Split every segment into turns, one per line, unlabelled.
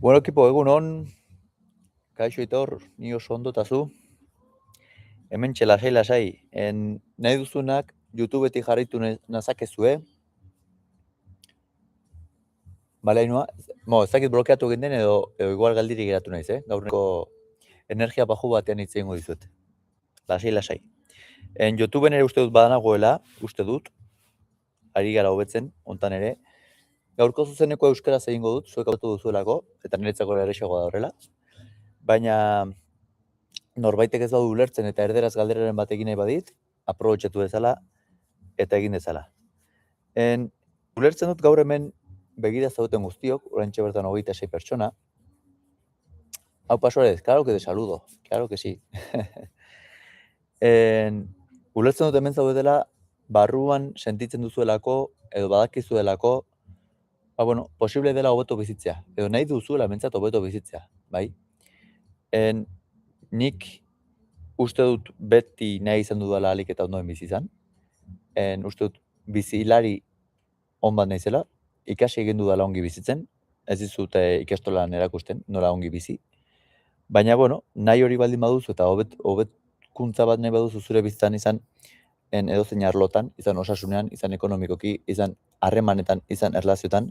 Bueno, ekipo, egunon, kaixo Aitor, ni oso ondo eta zu. Hementxe lasai, nahi duzunak YouTubetik jarraitu nazakezue. Bale, Ainhoa, ez dakit blokeatu egin den edo igual galdirik geratu naiz, gaurko energia baju batean hitz egingo dizuet. Lasai. YouTubeen ere uste dut badanagoela, uste dut, ari gara hobetzen, hontan ere. Gaurko zuzeneko euskaraz egingo dut, zuek autu duzuelako, eta niretzako errexagoa da horrela. Baina norbaitek ez badu ulertzen eta erderaz galderaren bat egin nahi badit, aprobetxatu dezala eta egin dezala. Ulertzen dut gaur hemen begira zaudeten guztiok, oraintxe bertan 26 pertsona. Hau Pasores, claro que te saludo, claro que sí. Ulertzen dut hemen zaudetela barruan sentitzen duzuelako edo badakizuelako, posible dela hobeto bizitzea, edo nahi duzuela mentzat hobeto bizitzea, bai? Nik uste dut beti nahi izan dudala alik eta ondoen bizi izan. Uste dut bizilari on bat naizela, ikasi egin dudala ongi bizitzen, ez dizut ikastolan erakusten, nola ongi bizi. Baina, nahi hori baldin baduzu eta hobekuntza bat nahi baduzu zure bizitzan izan, edozein arlotan, izan osasunean, izan ekonomikoki, izan harremanetan, izan erlazioetan,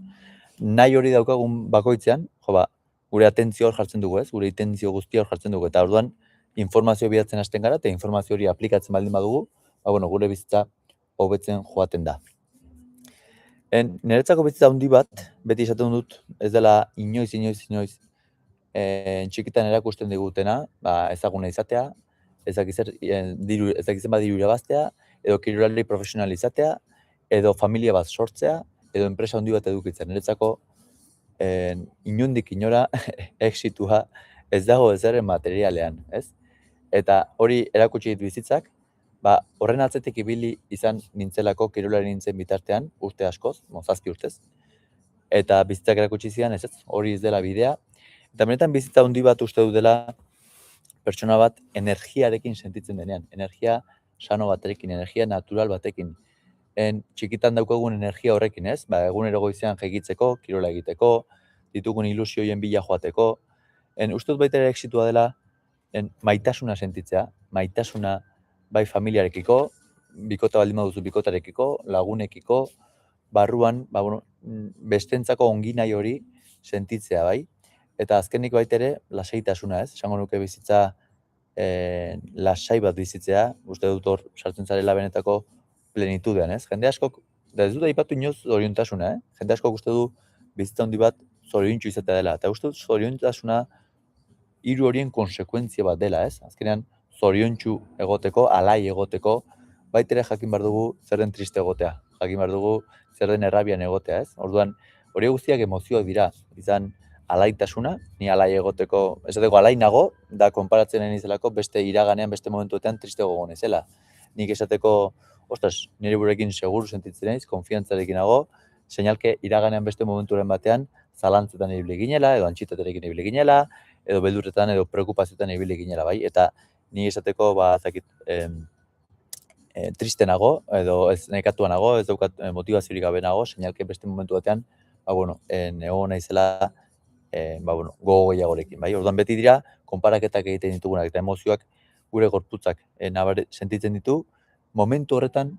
nahi hori daukagun bakoitzean, gure atentzio hor jartzen dugu, gure intentzio guztia hor jartzen dugu, eta orduan informazio bilatzen hasten gara, eta informazio hori aplikatzen baldin badugu, gure bizitza hobetzen joaten da. Niretzako bizitza handi bat, beti esaten dut, ez dela inoiz, txikitan erakusten digutena, ezaguna izatea, ezakizen bat diru irabaztea, edo kirolari profesional izatea, edo familia bat sortzea, edo enpresa handi bat edukitzen. Niretzako inondik inora exitua ez dago ezaren materialean, ez? Eta hori erakutsi dit bizitzak, horren atzetik ibili izan nintzelako kirolari nintzen bitartean, urte askoz, 7 urtez, eta bizitzak erakutsi zidan, ez, hori ez dela bidea, eta benetan bizitza handi bat uste dut dela pertsona bat energiarekin sentitzen denean, energia sano batekin, energia natural batekin, txikitan daukagun energia horrekin, ez? Egunero goizean jegitzeko, kirola egiteko, ditugun ilusioien bila joateko, uste dut baita ere exitua dela maitasuna sentitzea, maitasuna bai familiarekiko, bikota baldin baduzu bikotarekiko, lagunekiko, barruan, bestentzako ongi nahi hori sentitzea, bai? Eta azkenik baita ere, lasaitasuna, ez? Esango nuke bizitza lasai bat bizitzea, uste dut hor sartzen zarela benetako plenitudean, ez? Jende askok, da ez dut aipatu inoz zoriontasuna, Jende askok uste du bizitza handi bat zoriontsu izatea dela, eta uste dut zoriontasuna hiru horien konsekuentzia bat dela, ez? Azkenean, zoriontsu egoteko, alai egoteko, baitere jakin behar dugu zer den triste egotea, jakin behar dugu zer den errabian egotea, ez? Orduan, hori guztiak emozioak dira, izan alaitasuna, ni alai egoteko, ez dago alai nago, da konparatzen nahi nizelako beste iraganean, beste momentuetan triste gogo nezela. Nik esateko, ostras, nire burekin seguru sentitzen naiz, konfiantzarekin nago, seinalke iraganean beste momenturen batean, zalantzetan ibili ginela, edo antxitaterekin ibili ginela, edo beldurretan, edo preokupazioetan ibili ginela, bai? Eta ni esateko, triste nago, edo ez nahikatua nago, ez daukat motivaziorik gabe nago, seinalke beste momentu batean, nego naizela, gogo gehiagorekin, bai? Orduan beti dira, konparaketak egiten ditugunak, eta emozioak gure gorputzak sentitzen ditu, momentu horretan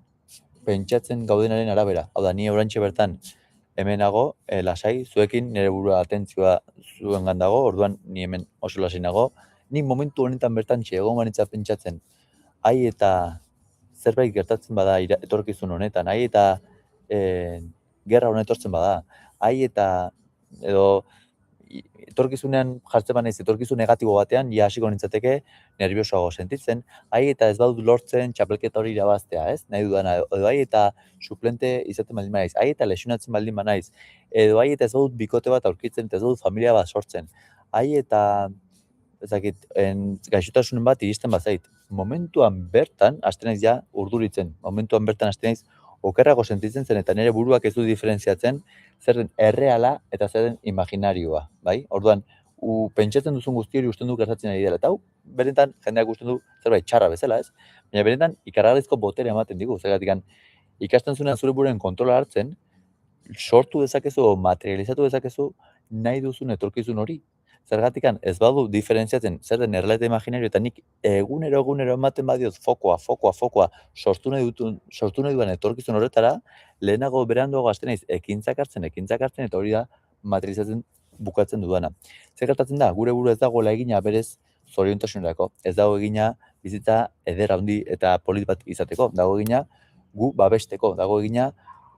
pentsatzen gaudenaren arabera. Hau da, ni oraintxe bertan hemen nago, lasai, zuekin nire burua atentzioa zuengan dago, orduan ni hemen oso lasai nago, ni momentu honetan bertan egon banitza pentsatzen, eta zerbait gertatzen bada etorkizun honetan, eta gerra honetan etortzen bada, eta edo etorkizunean jartzen banaiz, etorkizun negatibo batean, hasiko nintzateke nerviosoago sentitzen, eta ez badut lortzen txapelketa hori irabaztea, ez? Nahi dudana, edo eta suplente izaten baldin banaiz, eta lesionatzen baldin banaiz, edo eta ez badut bikote bat aurkitzen, ez badut familia bat sortzen, eta ezakit, gaixotasunen bat iristen bazait. Momentuan bertan, hasten naiz ja urduritzen, momentuan bertan hasten naiz okerrago sentitzen zen, eta nire buruak ez du diferentziatzen zer den erreala eta zer den imaginarioa, bai? Orduan, pentsatzen duzun guzti hori usten du gertatzen ari dela, eta hau, benetan, jendeak usten du zerbait txarra bezala, ez? Baina benetan, ikargarrizko botere ematen digu, zergatik ikasten zuenean zure buruaren kontrola hartzen, sortu dezakezu, materializatu dezakezu, nahi duzun etorkizun hori. Zergatikan ez badu diferentziatzen zer den errealitate imaginario eta nik egunero ematen badiot fokoa sortu nahi duan etorkizun horretara, lehenago beranduago hasten naiz ekintzak hartzen eta hori da materializatzen bukatzen dudana. Zer gertatzen da? Gure burua ez dagoela egina berez zoriontasunerako. Ez dago egina bizitza eder handi eta polit bat izateko. Dago egina gu babesteko. Dago egina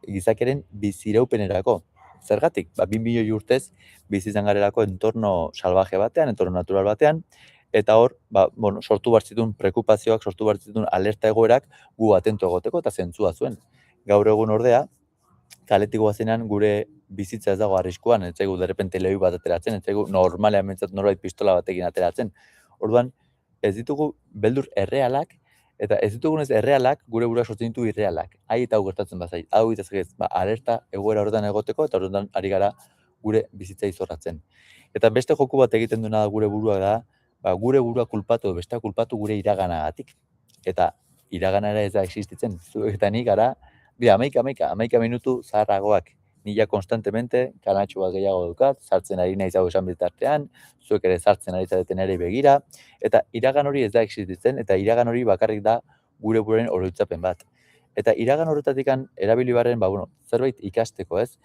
gizakiaren biziraupenerako. Zergatik? 2 milioi urtez bizi izan garelako entorno salvaje batean, entorno natural batean, eta hor, sortu behar zituen preokupazioak, sortu behar zituen alerta egoerak gu atento egoteko eta zentzua zuen. Gaur egun ordea, kaletik goazenean gure bizitza ez dago arriskuan, ez zaigu derrepente lehi bat ateratzen, ez zaigu normalean bentsat norbait pistola batekin ateratzen. Orduan, ez ditugu beldur errealak, eta ez ditugunez errealak gure buruak sortzen ditu irrealak. Hai eta hau gertatzen bazait, hau eta zegez, alerta egoera horretan egoteko, eta horretan ari gara gure bizitza izorratzen. Eta beste joku bat egiten duena da gure burua da, gure burua kulpatu, bestea kulpatu gure iraganagatik. Eta iraganara ez da existitzen. Zuek eta nik gara, 11 minutu zaharragoak. Nila konstantemente, kanatxo bat gehiago dukat, sartzen ari naiz hau esan bitartean, zuek ere sartzen ari zareten ere begira, eta iragan hori ez da existitzen, eta iragan hori bakarrik da gure buruaren oroitzapen bat. Eta iragan horretatik erabili barren, zerbait ikasteko, ez?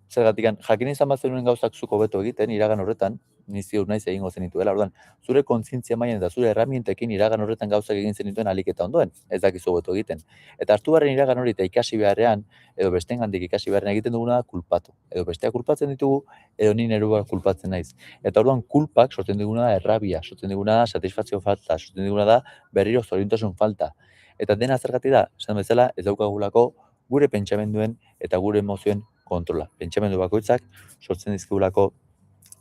Zergatik, jakin izan bat zenuen gauzak zuko beto egiten, iragan horretan, ziur naiz egingo zenituela, orduan, zure kontzientzia mailan eta zure erramientekin iragan horretan gauzak egin zenituen alik eta ondoen, ez dakizu beto egiten. Eta hartu barren iragan hori eta ikasi beharrean, edo bestengandik ikasi beharrean egiten duguna da kulpatu. Edo besteak kulpatzen ditugu, edo ni nerua kulpatzen naiz. Eta orduan kulpak sortzen diguna da errabia, sortzen diguna da satisfazio falta, sortzen diguna da berriro zoriontasun falta. Eta dena zergatik da, esan bezala, ez daukagulako gure pentsamenduen eta gure emozioen kontrola. Pentsamendu bakoitzak sortzen dizkigulako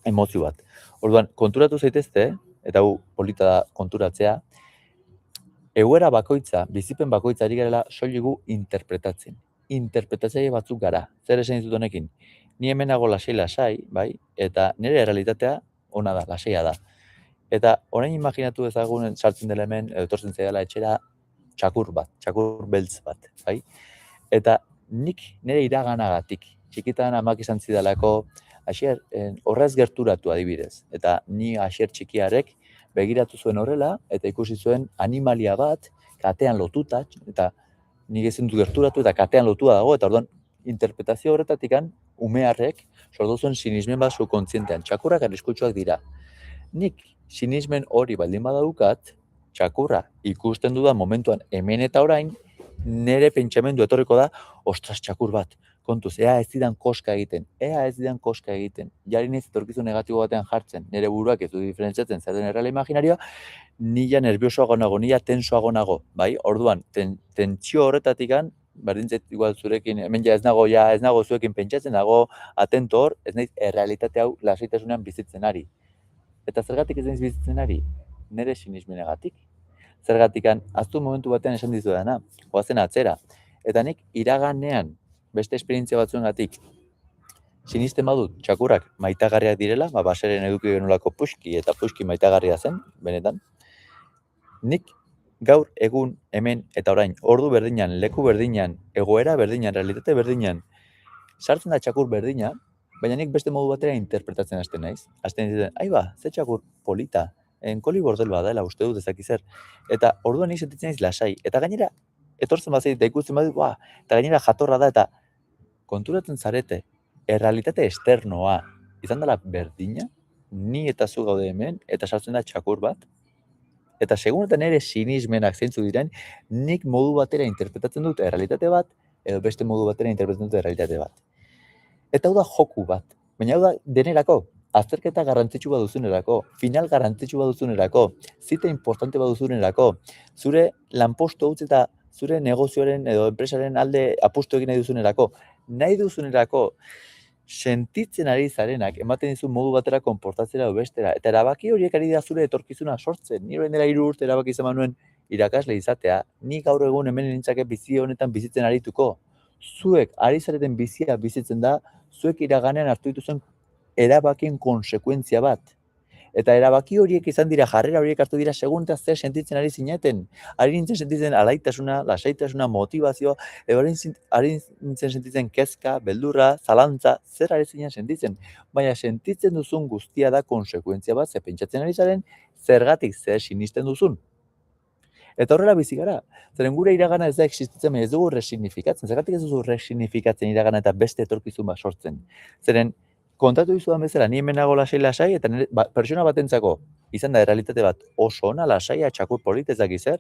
emozio bat. Orduan, konturatu zaitezte, eta hau polita da konturatzea, egoera bakoitza, bizipen bakoitza ari garela soiligu interpretatzen. Interpretatzaile batzuk gara. Zer esan ditut honekin? Ni hemenago lasai, bai? Eta nire errealitatea ona da, lasaia da. Eta orain imaginatu ezagunen sartzen dela hemen, edo etortzen zaidala etxera txakur beltz bat, bai? Eta nik nire iraganagatik, txikitan amak izan zidalako, Asier, horrez gerturatu adibidez. Eta ni Asier txikiarek begiratu zuen horrela, eta ikusi zuen animalia bat, katean lotuta, eta nik ezin dut gerturatu, eta katean lotua dago, eta orduan, interpretazio horretatikan, umearrek, sortu zuen sinismen bat subkontzientean. Txakurrak arriskutsuak dira. Nik sinismen hori baldin badaukat, txakurra ikusten dudan momentuan hemen eta orain, nire pentsamendu etorriko da, ostras, txakur bat, kontuz, ea ez didan koska egiten, jari naiz etorkizun negatibo batean jartzen, nire buruak ez du diferentziatzen zer den erreala imaginarioa, nila nerviosoago nago, nila tensoago nago, bai? Orduan, tentsio horretatikan, berdintzat igual zurekin, hemen ja ez nago zuekin pentsatzen, nago atento hor, ez naiz errealitate hau lasaitasunean bizitzen ari. Eta zergatik ez naiz bizitzen ari? Nire sinismenagatik. Zergatikan, aztu momentu batean esan dizudana, goazen atzera. Eta nik iraganean, beste esperientzia batzuengatik, sinisten badut txakurrak maitagarriak direla, baseren eduki genulako puxki eta puxki maitagarria zen, benetan. Nik gaur egun hemen eta orain, ordu berdinan, leku berdinan, egoera berdinan, realitate berdinan, sartzen da txakur berdina, baina nik beste modu batera interpretatzen hasten naiz. Hasten ditzen, ze txakur polita, koli bordel badela, uste dut ezakizer. Eta orduan nik sentitzen naiz lasai. Eta gainera, etortzen bazait, eta ikusten badut, eta gainera jatorra da, eta konturatzen zarete, errealitate esternoa izan dela berdina, ni eta zu gaude hemen, eta sartzen da txakur bat, eta segun eta nire sinismenak zeintzu diren, nik modu batera interpretatzen dut errealitate bat, edo beste modu batera interpretatzen dut errealitate bat. Eta hau da joku bat, baina hau da denerako, azterketa garrantzitsu baduzunerako, final garrantzitsu baduzunerako, zita importante baduzunerako, zure lanpostu utzi eta zure negozioaren edo enpresaren alde apustu egin nahi duzunerako, sentitzen ari zarenak, ematen dizu modu batera konportatzera edo bestera, eta erabaki horiek ari da zure etorkizuna sortzen. Ni orain dela 3 urte erabaki izan manuen irakasle izatea, ni gaur egun hemen nintzake bizi honetan bizitzen arituko. Zuek ari zareten bizia bizitzen da, zuek iraganean hartu dituzuen erabakien konsekuentzia bat. Eta erabaki horiek izan dira, jarrera horiek hartu dira, segun eta zer sentitzen ari zineten. Ari nintzen sentitzen alaitasuna, lasaitasuna, motivazioa, edo ari nintzen sentitzen kezka, beldurra, zalantza, zer ari zinen sentitzen. Baina sentitzen duzun guztia da konsekuentzia bat, ze pentsatzen ari zaren, zergatik zer sinisten duzun. Eta horrela bizi gara. Zeren gure iragana ez da existitzen, baina ez dugu resignifikatzen. Zergatik ez duzu resignifikatzen iragana eta beste etorkizun bat sortzen. Zeren kontatu dizudan bezala, ni hemen nago lasai, eta pertsona batentzako izan da errealitate bat oso ona, lasaia, txakur polit ez dakiz zer,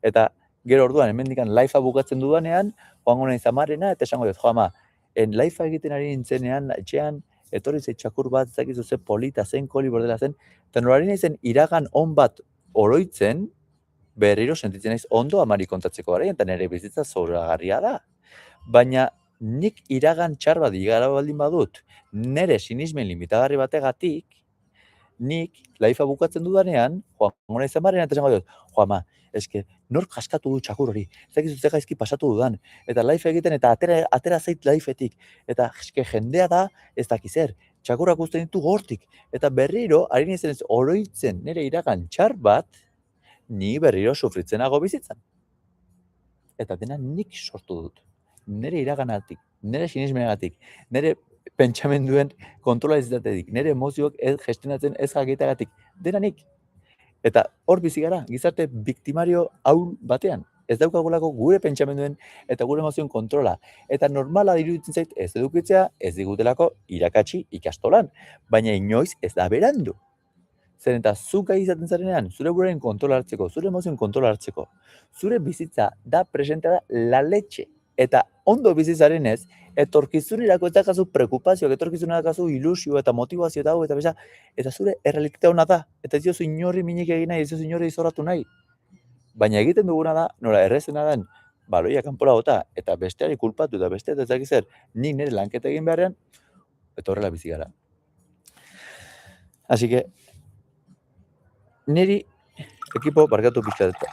eta gero orduan hemendikan lifea bukatzen dudanean, joango naiz amarena, eta esango dut, jo ama, lifea egiten ari nintzenean, etxean, etorri zei txakur bat, ez dakizu ze polita zen, koli bordela zen, eta nolari naizen iragan on bat oroitzen, berriro sentitzen naiz ondo amari kontatzeko garaian, eta nire bizitza zoragarria da. Baina nik iragan txar bat igara baldin badut, nire sinismen limitagarri bategatik, nik laifa bukatzen dudanean, joango naiz amarena, eta esango dut, jo ama, eske, nork jaskatu du txakur hori, ez dakizu ze gaizki pasatu dudan, eta laifa egiten, eta atera zait laifetik, eta eske jendea da, ez dakiz zer, txakurrak uzten ditu hortik, eta berriro, ari nintzen ez oroitzen nire iragan txar bat, ni berriro sufritzenago bizitzan. Eta dena nik sortu dut. Nire iraganatik, nire sinismenagatik, nire pentsamenduen kontrola izatetik, nire emozioak ez gestionatzen ez jakitagatik, dena nik. Eta hor bizi gara, gizarte biktimario hau batean. Ez daukagulako gure pentsamenduen eta gure emozioen kontrola. Eta normala iruditzen zait ez edukitzea, ez digutelako irakatsi ikastolan. Baina inoiz ez da berandu. Zeren eta zu gai izaten zarenean, zure buruaren kontrola hartzeko, zure emozioen kontrola hartzeko, zure bizitza da presentea da la leche. Eta ondo bizitzarenez, etorkizunerako ez dakazu preokupazioak, etorkizunerako dakazu ilusio eta motivazio eta hau eta beza, eta zure errealitatea ona da. Eta ez diozu inorri minik egin nahi, ez diozu inorri izorratu nahi. Baina egiten duguna da, nola errezena den, baloia kanpora bota, eta besteari kulpatu eta beste ez dakiz zer, nik nire lanketa egin beharrean, eta horrela bizi gara. Así que, niri ekipo barkatu pixka dut.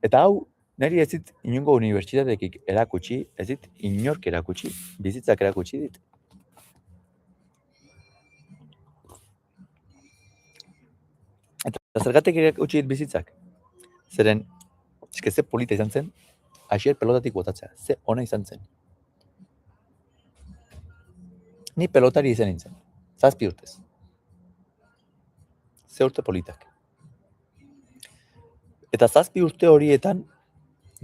Eta hau, niri ez dit inongo unibertsitatekik erakutsi, ez dit inork erakutsi, bizitzak erakutsi dit. Eta zergatik erakutsi dit bizitzak? Zeren, eske ze polita izan zen, Asier pelotatik botatzea, ze ona izan zen. Ni pelotari izan nintzen, 7 urtez. Ze urte politak. Eta 7 urte horietan,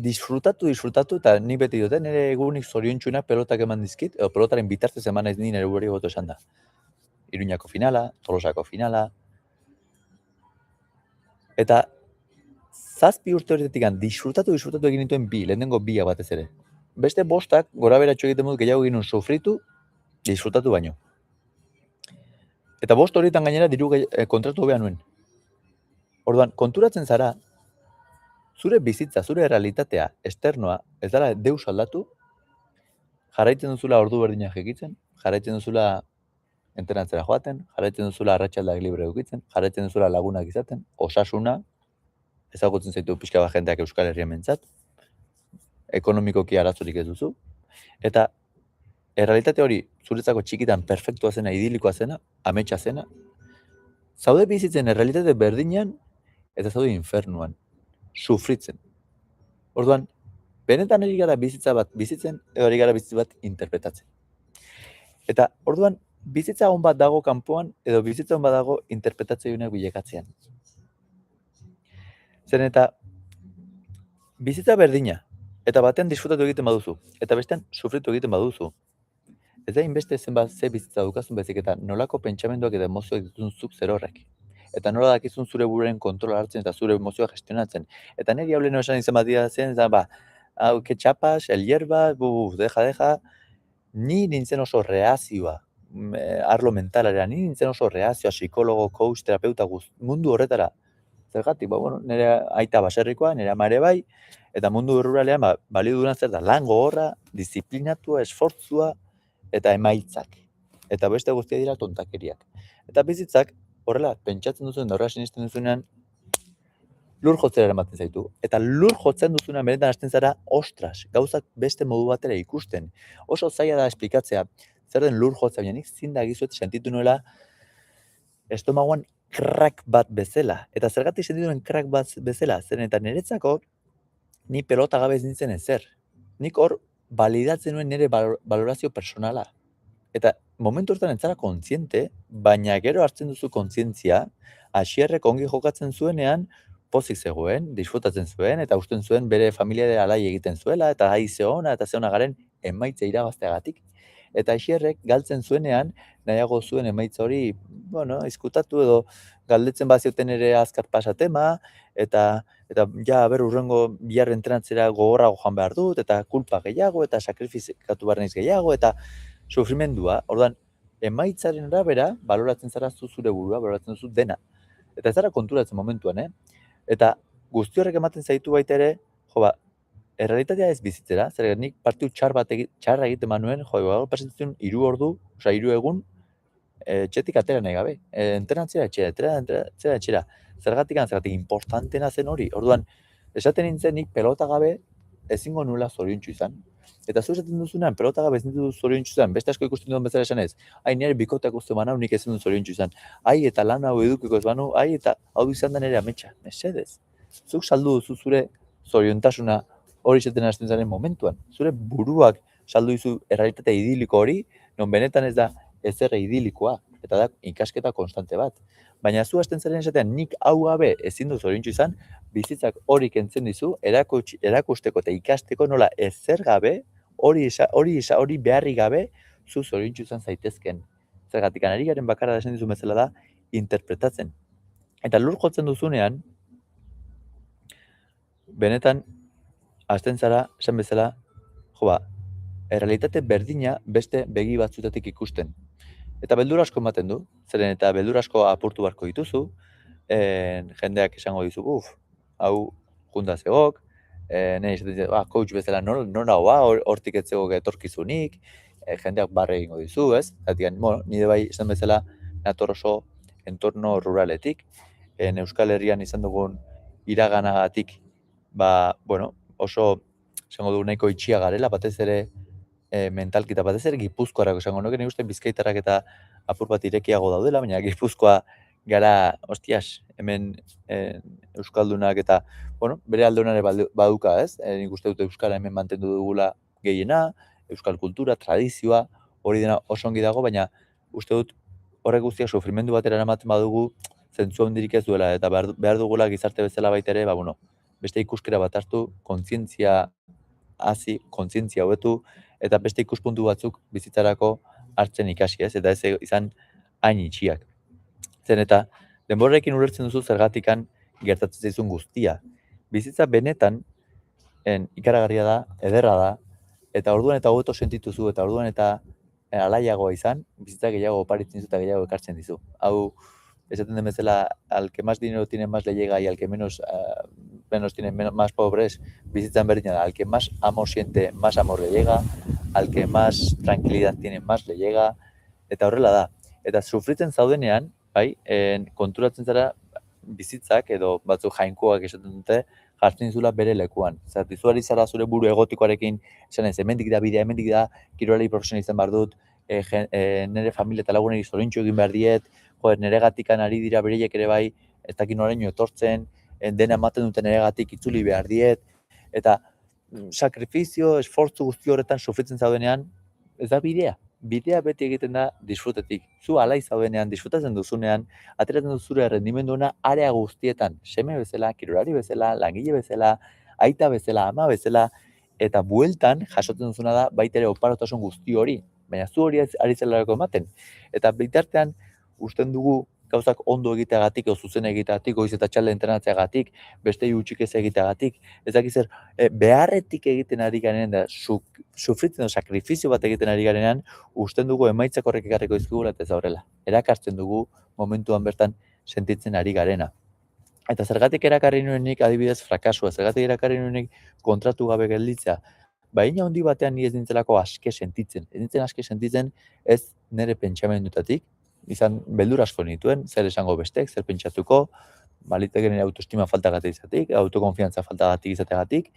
disfrutatu, eta ni beti dute, nire egunik zoriontsunak pelotak eman dizkit, edo pelotaren bitartez eman ez nire gure goto esan da. Iruñako finala, Tolosako finala. Eta 7 urte horietik disfrutatu egin nituen lehenengo bia batez ere. Beste 5 gora beratxo egiten dut gehiago egin sufritu, disfrutatu baino. Eta 5 horietan gainera diru kontratu hobea nuen. Orduan, konturatzen zara, zure bizitza, zure realitatea, esternoa, ez dela deus aldatu, jarraitzen duzula ordu berdinak egitzen, jarraitzen duzula entrenatzera joaten, jarraitzen duzula arratsaldeak libre edukitzen, jarraitzen duzula lagunak izaten, osasuna, ezagutzen zaitu pixka bat jendeak Euskal Herrian mentzat, ekonomikoki arazorik ez duzu, eta errealitate hori zuretzako txikitan perfektua zena, idilikoa zena, ametsa zena, zaude bizitzen errealitate berdinean, eta zaude infernuan, sufritzen. Orduan, benetan ari gara bizitza bat bizitzen, edo ari gara bizitza bat interpretatzen. Eta orduan, bizitza hon bat dago kanpoan, edo bizitza hon bat dago interpretatzeunak bilekatzean. Zen eta bizitza berdina, eta batean disfrutatu egiten baduzu, eta bestean sufritu egiten baduzu. Ez da inbeste zenbat ze bizitza dukazun bezik eta nolako pentsamenduak eta emozioak dituzun zuk zer horrek. Eta nola dakizun zure buruaren kontrola hartzen eta zure emozioa gestionatzen. Eta niri hau leheno esan izan bat dira zen, hau, que txapas, el hierba, deja, ni nintzen oso reazioa, arlo mentalera, ni nintzen oso reazioa, psikologo, coach, terapeuta mundu horretara. Zergatik, nire aita baserrikoa, nire ama ere bai, eta mundu ruralean balio duena zer da, lan gogorra, disiplinatua, esfortzua, eta emaitzak. Eta beste guztia dira tontakeriak. Eta bizitzak, horrela, pentsatzen duzuen da horrela sinisten duzunean, lur jotzera ematen zaitu. Eta lur jotzen duzuna benetan hasten zara, ostras, gauzak beste modu batera ikusten. Oso zaila da esplikatzea, zer den lur jotzea, baina nik zindagizuet sentitu nuela estomagoan crack bat bezala. Eta zergatik sentitu nuen crack bat bezala, zeren eta niretzako ni pelota gabe ez nintzen ezer. Nik hor balidatzen nuen nire valorazio personala. Eta momentu hortan entzara kontziente, baina gero hartzen duzu kontzientzia, Asierrek ongi jokatzen zuenean, pozik zegoen, disfrutatzen zuen, eta usten zuen bere familia alai egiten zuela, eta ai zeona, eta zeona garen emaitza irabazteagatik. Eta Asierrek galtzen zuenean, nahiago zuen emaitza hori, izkutatu edo galdetzen bazioten ere azkar pasatema, eta ja, urrengo bihar entrenatzera gogorrago joan behar dut, eta kulpa gehiago, eta sakrifikatu behar naiz gehiago, eta sufrimendua, orduan, emaitzaren arabera, baloratzen zara zure burua, baloratzen duzu dena. Eta ez zara konturatzen momentuan, Eta guzti horrek ematen zaitu baita ere, errealitatea ez bizitzera, zer nik partiu txarra egiten manuen, gaur pasatzen 3 ordu, 3 egun, etxetik atera nahi gabe. Entrenatzera etxera. Zergatik importantena zen hori. Orduan, esaten nintzen nik pelota gabe ezingo nuela zoriontsu izan. Eta zu esaten duzunean, pelota gabe ezin dut zoriontsu izan, beste asko ikusten duen bezala esan ez, nire bikoteak uste banau nik ezin dut zoriontsu izan, eta lan hau edukiko ez banu, eta hau izan da nire ametsa, mesedez. Zuk saldu duzu zure zoriontasuna hori izaten hasten zaren momentuan. Zure buruak saldu duzu errealitatea idiliko hori, non benetan ez da ezer idilikoa, eta da ikasketa konstante bat. Baina zu hasten zaren esatean nik hau gabe ezin dut zoriontsu izan, bizitzak hori kentzen dizu, erakusteko eta ikasteko nola ezer gabe, hori beharri gabe, zu zoriontsu izan zaitezken. Zergatik ari garen bakarra esan dizu bezala da, interpretatzen. Eta lur jotzen duzunean, benetan, hasten zara, esan bezala, errealitate berdina beste begi batzutatik ikusten. Eta beldur asko ematen du, zeren eta beldur asko apurtu beharko dituzu, jendeak esango dizu, hau junta zegok, nahi esaten dizu, coach bezala nora hortik ez zegok etorkizunik, jendeak barre egingo dizu, ez? Zatian, nire bai esan bezala nator oso entorno ruraletik, Euskal Herrian izan dugun iraganagatik, oso, esango du, nahiko itxia garela, batez ere mentalki eta batez ere Gipuzkoarako esango nuke, nik uste Bizkaitarrak eta apur bat irekiago daudela, baina Gipuzkoa gara, hemen Euskaldunak eta, bere aldunare baduka, ez? Nik uste dut Euskara hemen mantendu dugula gehiena, Euskal kultura, tradizioa, hori dena oso ongi dago, baina uste dut horrek guztiak sufrimendu batera eramaten badugu, zentzu handirik ez duela, eta behar dugula gizarte bezala baita ere, beste ikuskera bat hartu, kontzientzia hasi, kontzientzia hobetu, eta beste ikuspuntu batzuk bizitzarako hartzen ikasi, ez? Eta ez izan hain itxiak. Zen eta denborarekin ulertzen duzu zergatikan gertatzen zaizun guztia. Bizitza benetan ikaragarria da, ederra da, eta orduan eta hobeto sentituzu, eta orduan eta alaiagoa izan, bizitza gehiago oparitzen dizu eta gehiago ekartzen dizu. Hau, esaten den bezala, al que más dinero tiene más le llega y al que menos tiene más pobres, bizitzan berdina da. Al que más amor siente, más amor le llega, al que más tranquilidad tiene, más le llega, eta horrela da. Eta sufritzen zaudenean, konturatzen zara bizitzak edo batzuk jainkoak esaten dute, jartzen dizula bere lekuan. Zergatik zu ari zara zure buru egotikoarekin, esan ez, hemendik da bidea, hemendik da, kirolari profesional izan behar dut, nire familia eta laguneri zorintxu egin behar diet, niregatikan ari dira bereiek ere bai, ez dakit noraino etortzen, dena ematen duten niregatik itzuli behar diet, eta sakrifizio, esfortzu guzti horretan sufritzen zaudenean, ez da bidea. Bidea beti egiten da disfrutetik. Zu alai zaudenean, disfrutatzen duzunean, ateratzen duzure rendimenduena area guztietan. Seme bezala, kirolari bezala, langile bezala, aita bezala, ama bezala, eta bueltan jasotzen duzuna da baita ere oparotasun guzti hori. Baina zu hori ari zelarako ematen. Eta bitartean, usten dugu gauzak ondo egiteagatik, edo zuzen egiteagatik, goiz eta txalde entrenatzeagatik, beste utxik ez egiteagatik, ez dakiz zer, beharretik egiten ari garenean, da sufritzen sakrifizio bat egiten ari garenean, usten dugu emaitzak horrek ekarriko izkigula eta ez horrela. Erakartzen dugu momentuan bertan sentitzen ari garena. Eta zergatik erakarri nuenik adibidez frakasua, zergatik erakarri nuenik kontratu gabe gelditzea, baina handi batean ni ez nintzelako aske sentitzen. Ez nintzen aske sentitzen ez nire pentsamendutatik, izan beldur asko nituen, zer esango bestek, zer pentsatuko, baliteke nire autoestima faltagatik izateik, autokonfiantza faltagatik izateagatik,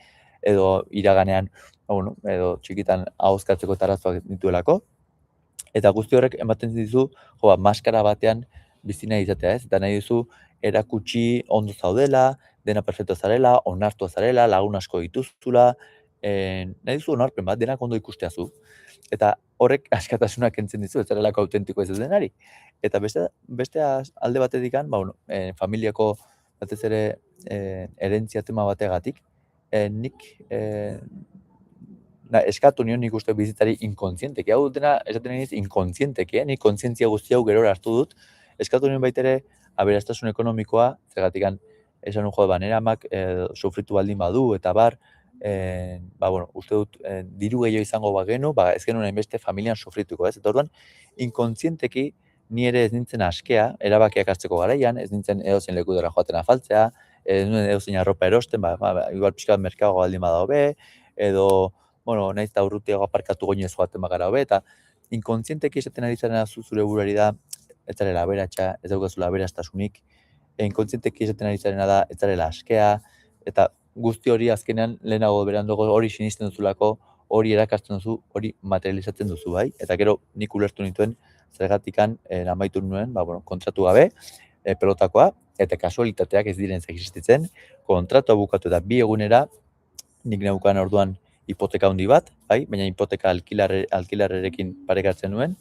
edo iraganean, edo txikitan ahozkatzeko eta arazoak dituelako, eta guzti horrek ematen dizu, maskara batean bizi nahi izatea, ez? Eta nahi duzu erakutsi ondo zaudela, dena perfecto zarela, onartua zarela, lagun asko dituzula, nahi duzu onarpen bat, denak ondo ikustea zu. Eta horrek askatasuna kentzen dizu, ez zarelako autentiko ez denari. Eta beste alde batetik, familiako batez ere herentzia tema bategatik, nik eskatu nion nik uste bizitzari inkontzienteki. Hau dena, esaten nahi inkontzienteki, nik kontzientzia guzti hau gerora hartu dut, eskatu nion baitere aberastasun ekonomikoa, zergatikan esan nire amak sufritu baldin badu, eta bar, uste dut diru gehiago izango bagenu, ez genuen hainbeste familian sufrituko, ez? Eta orduan, inkontzienteki ni ere ez nintzen askea, erabakiak hartzeko garaian, ez nintzen edozein lekudera joaten afaltzea, ez nuen edozein arropa erosten, igual pixka bat merkago baldin bada hobe, edo, nahiz eta urrutiago aparkatu goinez joaten bagara hobe, eta inkontzienteki esaten ari zaren zure buruari da, ez zarela aberatsa, ez daukazula aberastasunik, inkontzienteki esaten ari zarena da, ez zarela askea, eta guzti hori azkenean lehenago beranduago hori sinisten duzulako, hori erakartzen duzu, hori materializatzen duzu, bai? Eta gero nik ulertu nituen, zergatikan amaitu nuen, kontratu gabe, pelotakoa, eta kasualitateak ez diren existitzen, kontratua bukatu eta 2 egunera, nik neukan orduan hipoteka handi bat, bai? Baina hipoteka alkilarrerekin parekatzen nuen,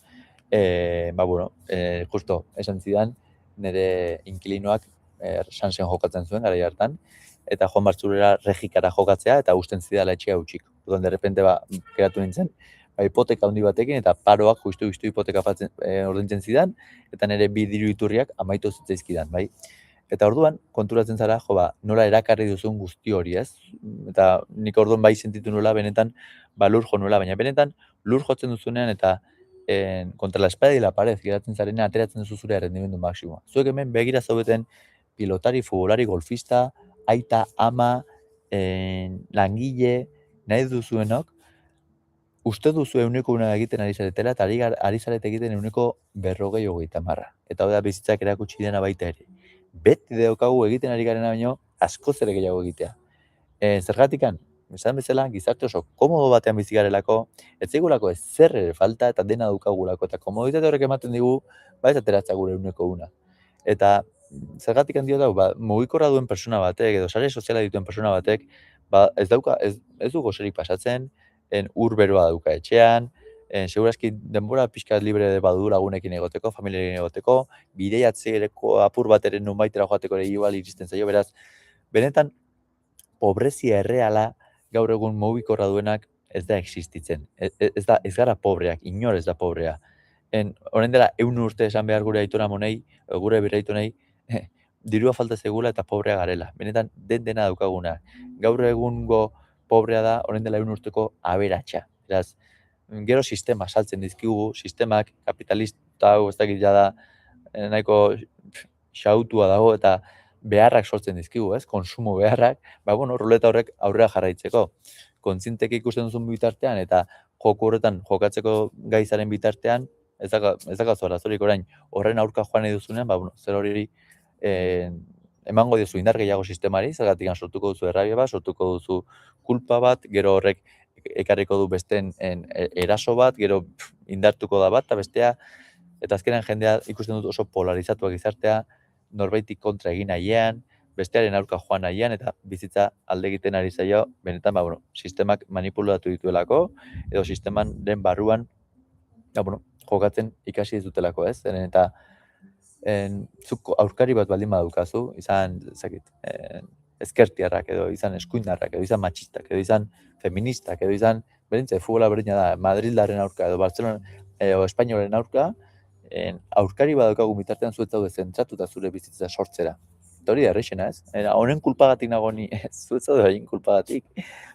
justo esan zidan, nire inkilinoak Sansen jokatzen zuen, gara hartan, eta Juan Bartzurera regikara jokatzea, eta usten zidala etxea utxik. Orduan, de repente, geratu nintzen, hipoteka handi batekin, eta paroak justu hipoteka ordaintzen zidan, eta nire 2 diru iturriak amaitu zitzaizkidan, bai? Eta orduan, konturatzen zara, nola erakarri duzun guzti hori, ez? Eta nik orduan bai sentitu nola, benetan, lur jo nola, baina benetan, lur jotzen duzunean, eta kontra la espada y la pared, geratzen zarena, ateratzen duzu zure errendimendu maksimoa. Zuek hemen begira zaudeten pilotari, futbolari, golfista, aita, ama, langile, nahi duzuenok, uste duzu 100 egiten ari zaretela, eta ari zarete egiten 140-50. Eta hau da bizitzak erakutsi dena baita ere. Beti daukagu egiten ari garena baino, askoz ere gehiago egitea. Zergatikan, esan bezala, gizarte oso komodo batean bizi garelako, ez zaigulako ezer ere falta eta dena daukagulako, eta komoditate horrek ematen digu, ez ateratza gure 100. Eta zergatik handio da, mugikorra duen persona batek, edo sare soziala dituen persona batek, ez du goserik pasatzen, ur beroa dauka etxean, segurazki denbora pixka libre badu lagunekin egoteko, familiarekin egoteko, bideiatzeko apur bat ere nunbaitera joateko ere igual iristen zaio, beraz, benetan, pobrezia erreala gaur egun mugikorra duenak ez da existitzen. Ez gara pobreak, inor ez da pobrea. Orain dela 100 urte esan behar gure aitona monei, gure bere aitonei, dirua falta zegula eta pobrea garela. Benetan, dena daukaguna. Gaur egungo pobrea da, orain dela 100 urteko aberatsa. Beraz, gero sistema saltzen dizkigu, sistemak kapitalista hau ez dakit jada nahiko xautua dago eta beharrak sortzen dizkigu, ez? Konsumo beharrak, ruleta horrek aurrera jarraitzeko. Kontzienteki ikusten duzun bitartean eta joko horretan jokatzeko gaizaren bitartean, ez dakazu arazorik orain horren aurka joan nahi duzunean, zer hori emango diozu indar gehiago sistemari, zergatik sortuko duzu errabia bat, sortuko duzu kulpa bat, gero horrek ekarriko du besteen eraso bat, gero indartuko da bat, eta bestea, eta azkenean jendea ikusten dut oso polarizatua gizartea, norbaitik kontra egin nahian, bestearen aurka joan nahian, eta bizitza alde egiten ari zaio, benetan, sistemak manipulatu dituelako, edo sisteman den barruan, jokatzen ikasi ez dutelako, ez? Eta zuk aurkari bat baldin badaukazu, izan, ezkertiarrak, edo izan eskuindarrak, edo izan matxistak, edo izan feministak, edo izan, berintze, futbola berdina da, Madrildarren aurka, edo Barcelona, edo Espainoaren aurka, aurkari badaukagu bitartean zuet zaude zentratuta zure bizitza sortzera. Eta hori da errexena, ez? Honen kulpagatik nago ni, zuet zaude hain kulpagatik.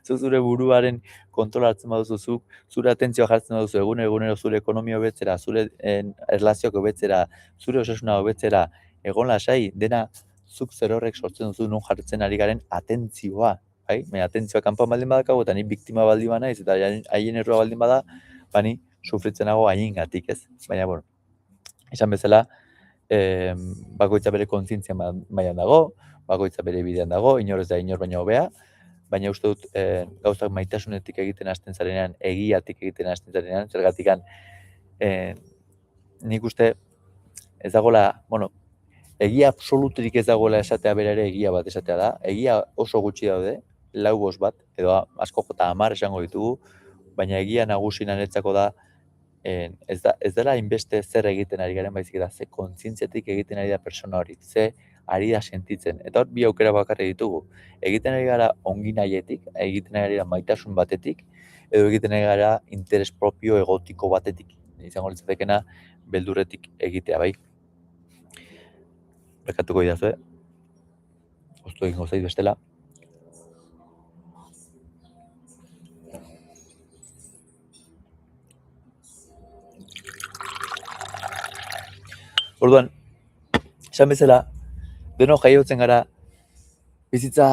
Zure buruaren kontrola hartzen baduzu, zure atentzioa jartzen baduzu egunero zure ekonomia hobetzera, zure erlazioak hobetzera, zure osasuna hobetzera, egon lasai, dena zuk zer horrek sortzen duzu non jartzen ari garen atentzioa. Bai? Atentzioa kanpoan baldin badakago, eta ni biktima baldin banaiz, eta haien errua baldin bada, ni sufritzen nago haiengatik, ez? Baina, esan bezala, bakoitza bere kontzientzia mailan dago, bakoitza bere bidean dago, inor ez da inor baino hobea, baina uste dut gauzak maitasunetik egiten hasten zarenean, egiatik egiten hasten zarenean, zergatikan nik uste ez dagoela, egia absoluturik ez dagoela esatea bera ere egia bat esatea da, egia oso gutxi daude, 4-5 bat, edo asko jota 10 esango ditugu, baina egia nagusi niretzako da, ez dela inbeste zer egiten ari garen baizik da, ze kontzientziatik egiten ari da persona hori, ze ari da sentitzen. Eta hor bi aukera bakarrik ditugu. Egiten ari gara ongi nahietik, egiten ari gara maitasun batetik, edo egiten ari gara interes propio egotiko batetik. Izango litzatekena beldurretik egitea, bai. Bekatuko idazue, oztu egingo zait bestela. Orduan, esan bezala, deno jaiotzen gara, bizitza,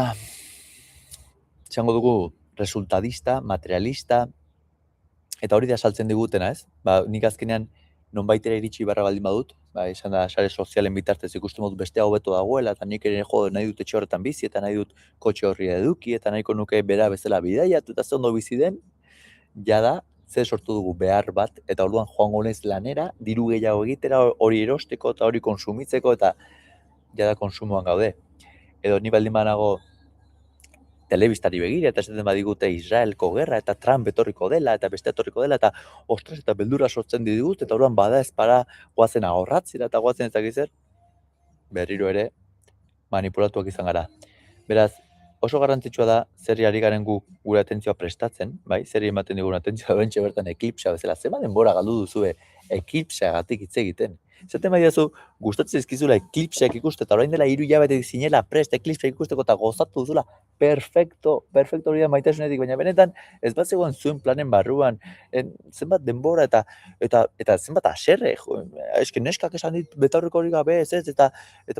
esango dugu, resultadista, materialista, eta hori da saltzen digutena, ez? Nik azkenean nonbaitera iritsi barra baldin badut, esan da, sare sozialen bitartez ikusten dut bestea hobeto dagoela, eta nik ere nahi dut etxe horretan bizi, eta nahi dut kotxe horri eduki, eta nahiko nuke bera bezala bidaiatu, eta ze ondo bizi den, jada, ze sortu dugu behar bat, eta orduan joango naiz lanera, diru gehiago egitera, hori erosteko, eta hori konsumitzeko, eta jada konsumoan gaude. Edo ni baldin banago telebistari begira, eta esaten badigute Israelko gerra, eta Trump etorriko dela, eta beste etorriko dela, eta ostras, eta beldurra sortzen digut, eta orduan bada ezpara goazen ahorratzera, eta goazen ezakizer, berriro ere manipulatuak izan gara. Beraz, oso garrantzitsua da zerri ari garen gure atentzioa prestatzen, bai? Zerri ematen digun atentzioa bentxe bertan eklipsa bezala, zema denbora galdu duzue eklipseagatik hitz egiten. Zaten bai dazu, gustatzen zaizkizula eklipseak ikuste, eta orain dela 3 hilabete zinela prest eklipseak ikusteko eta gozatu duzula, perfecto hori da maitasunetik, baina benetan ez bat zegoen zuen planen barruan, zenbat denbora eta zenbat aserre, eske neskak esan dit betaurreko hori gabe ez, eta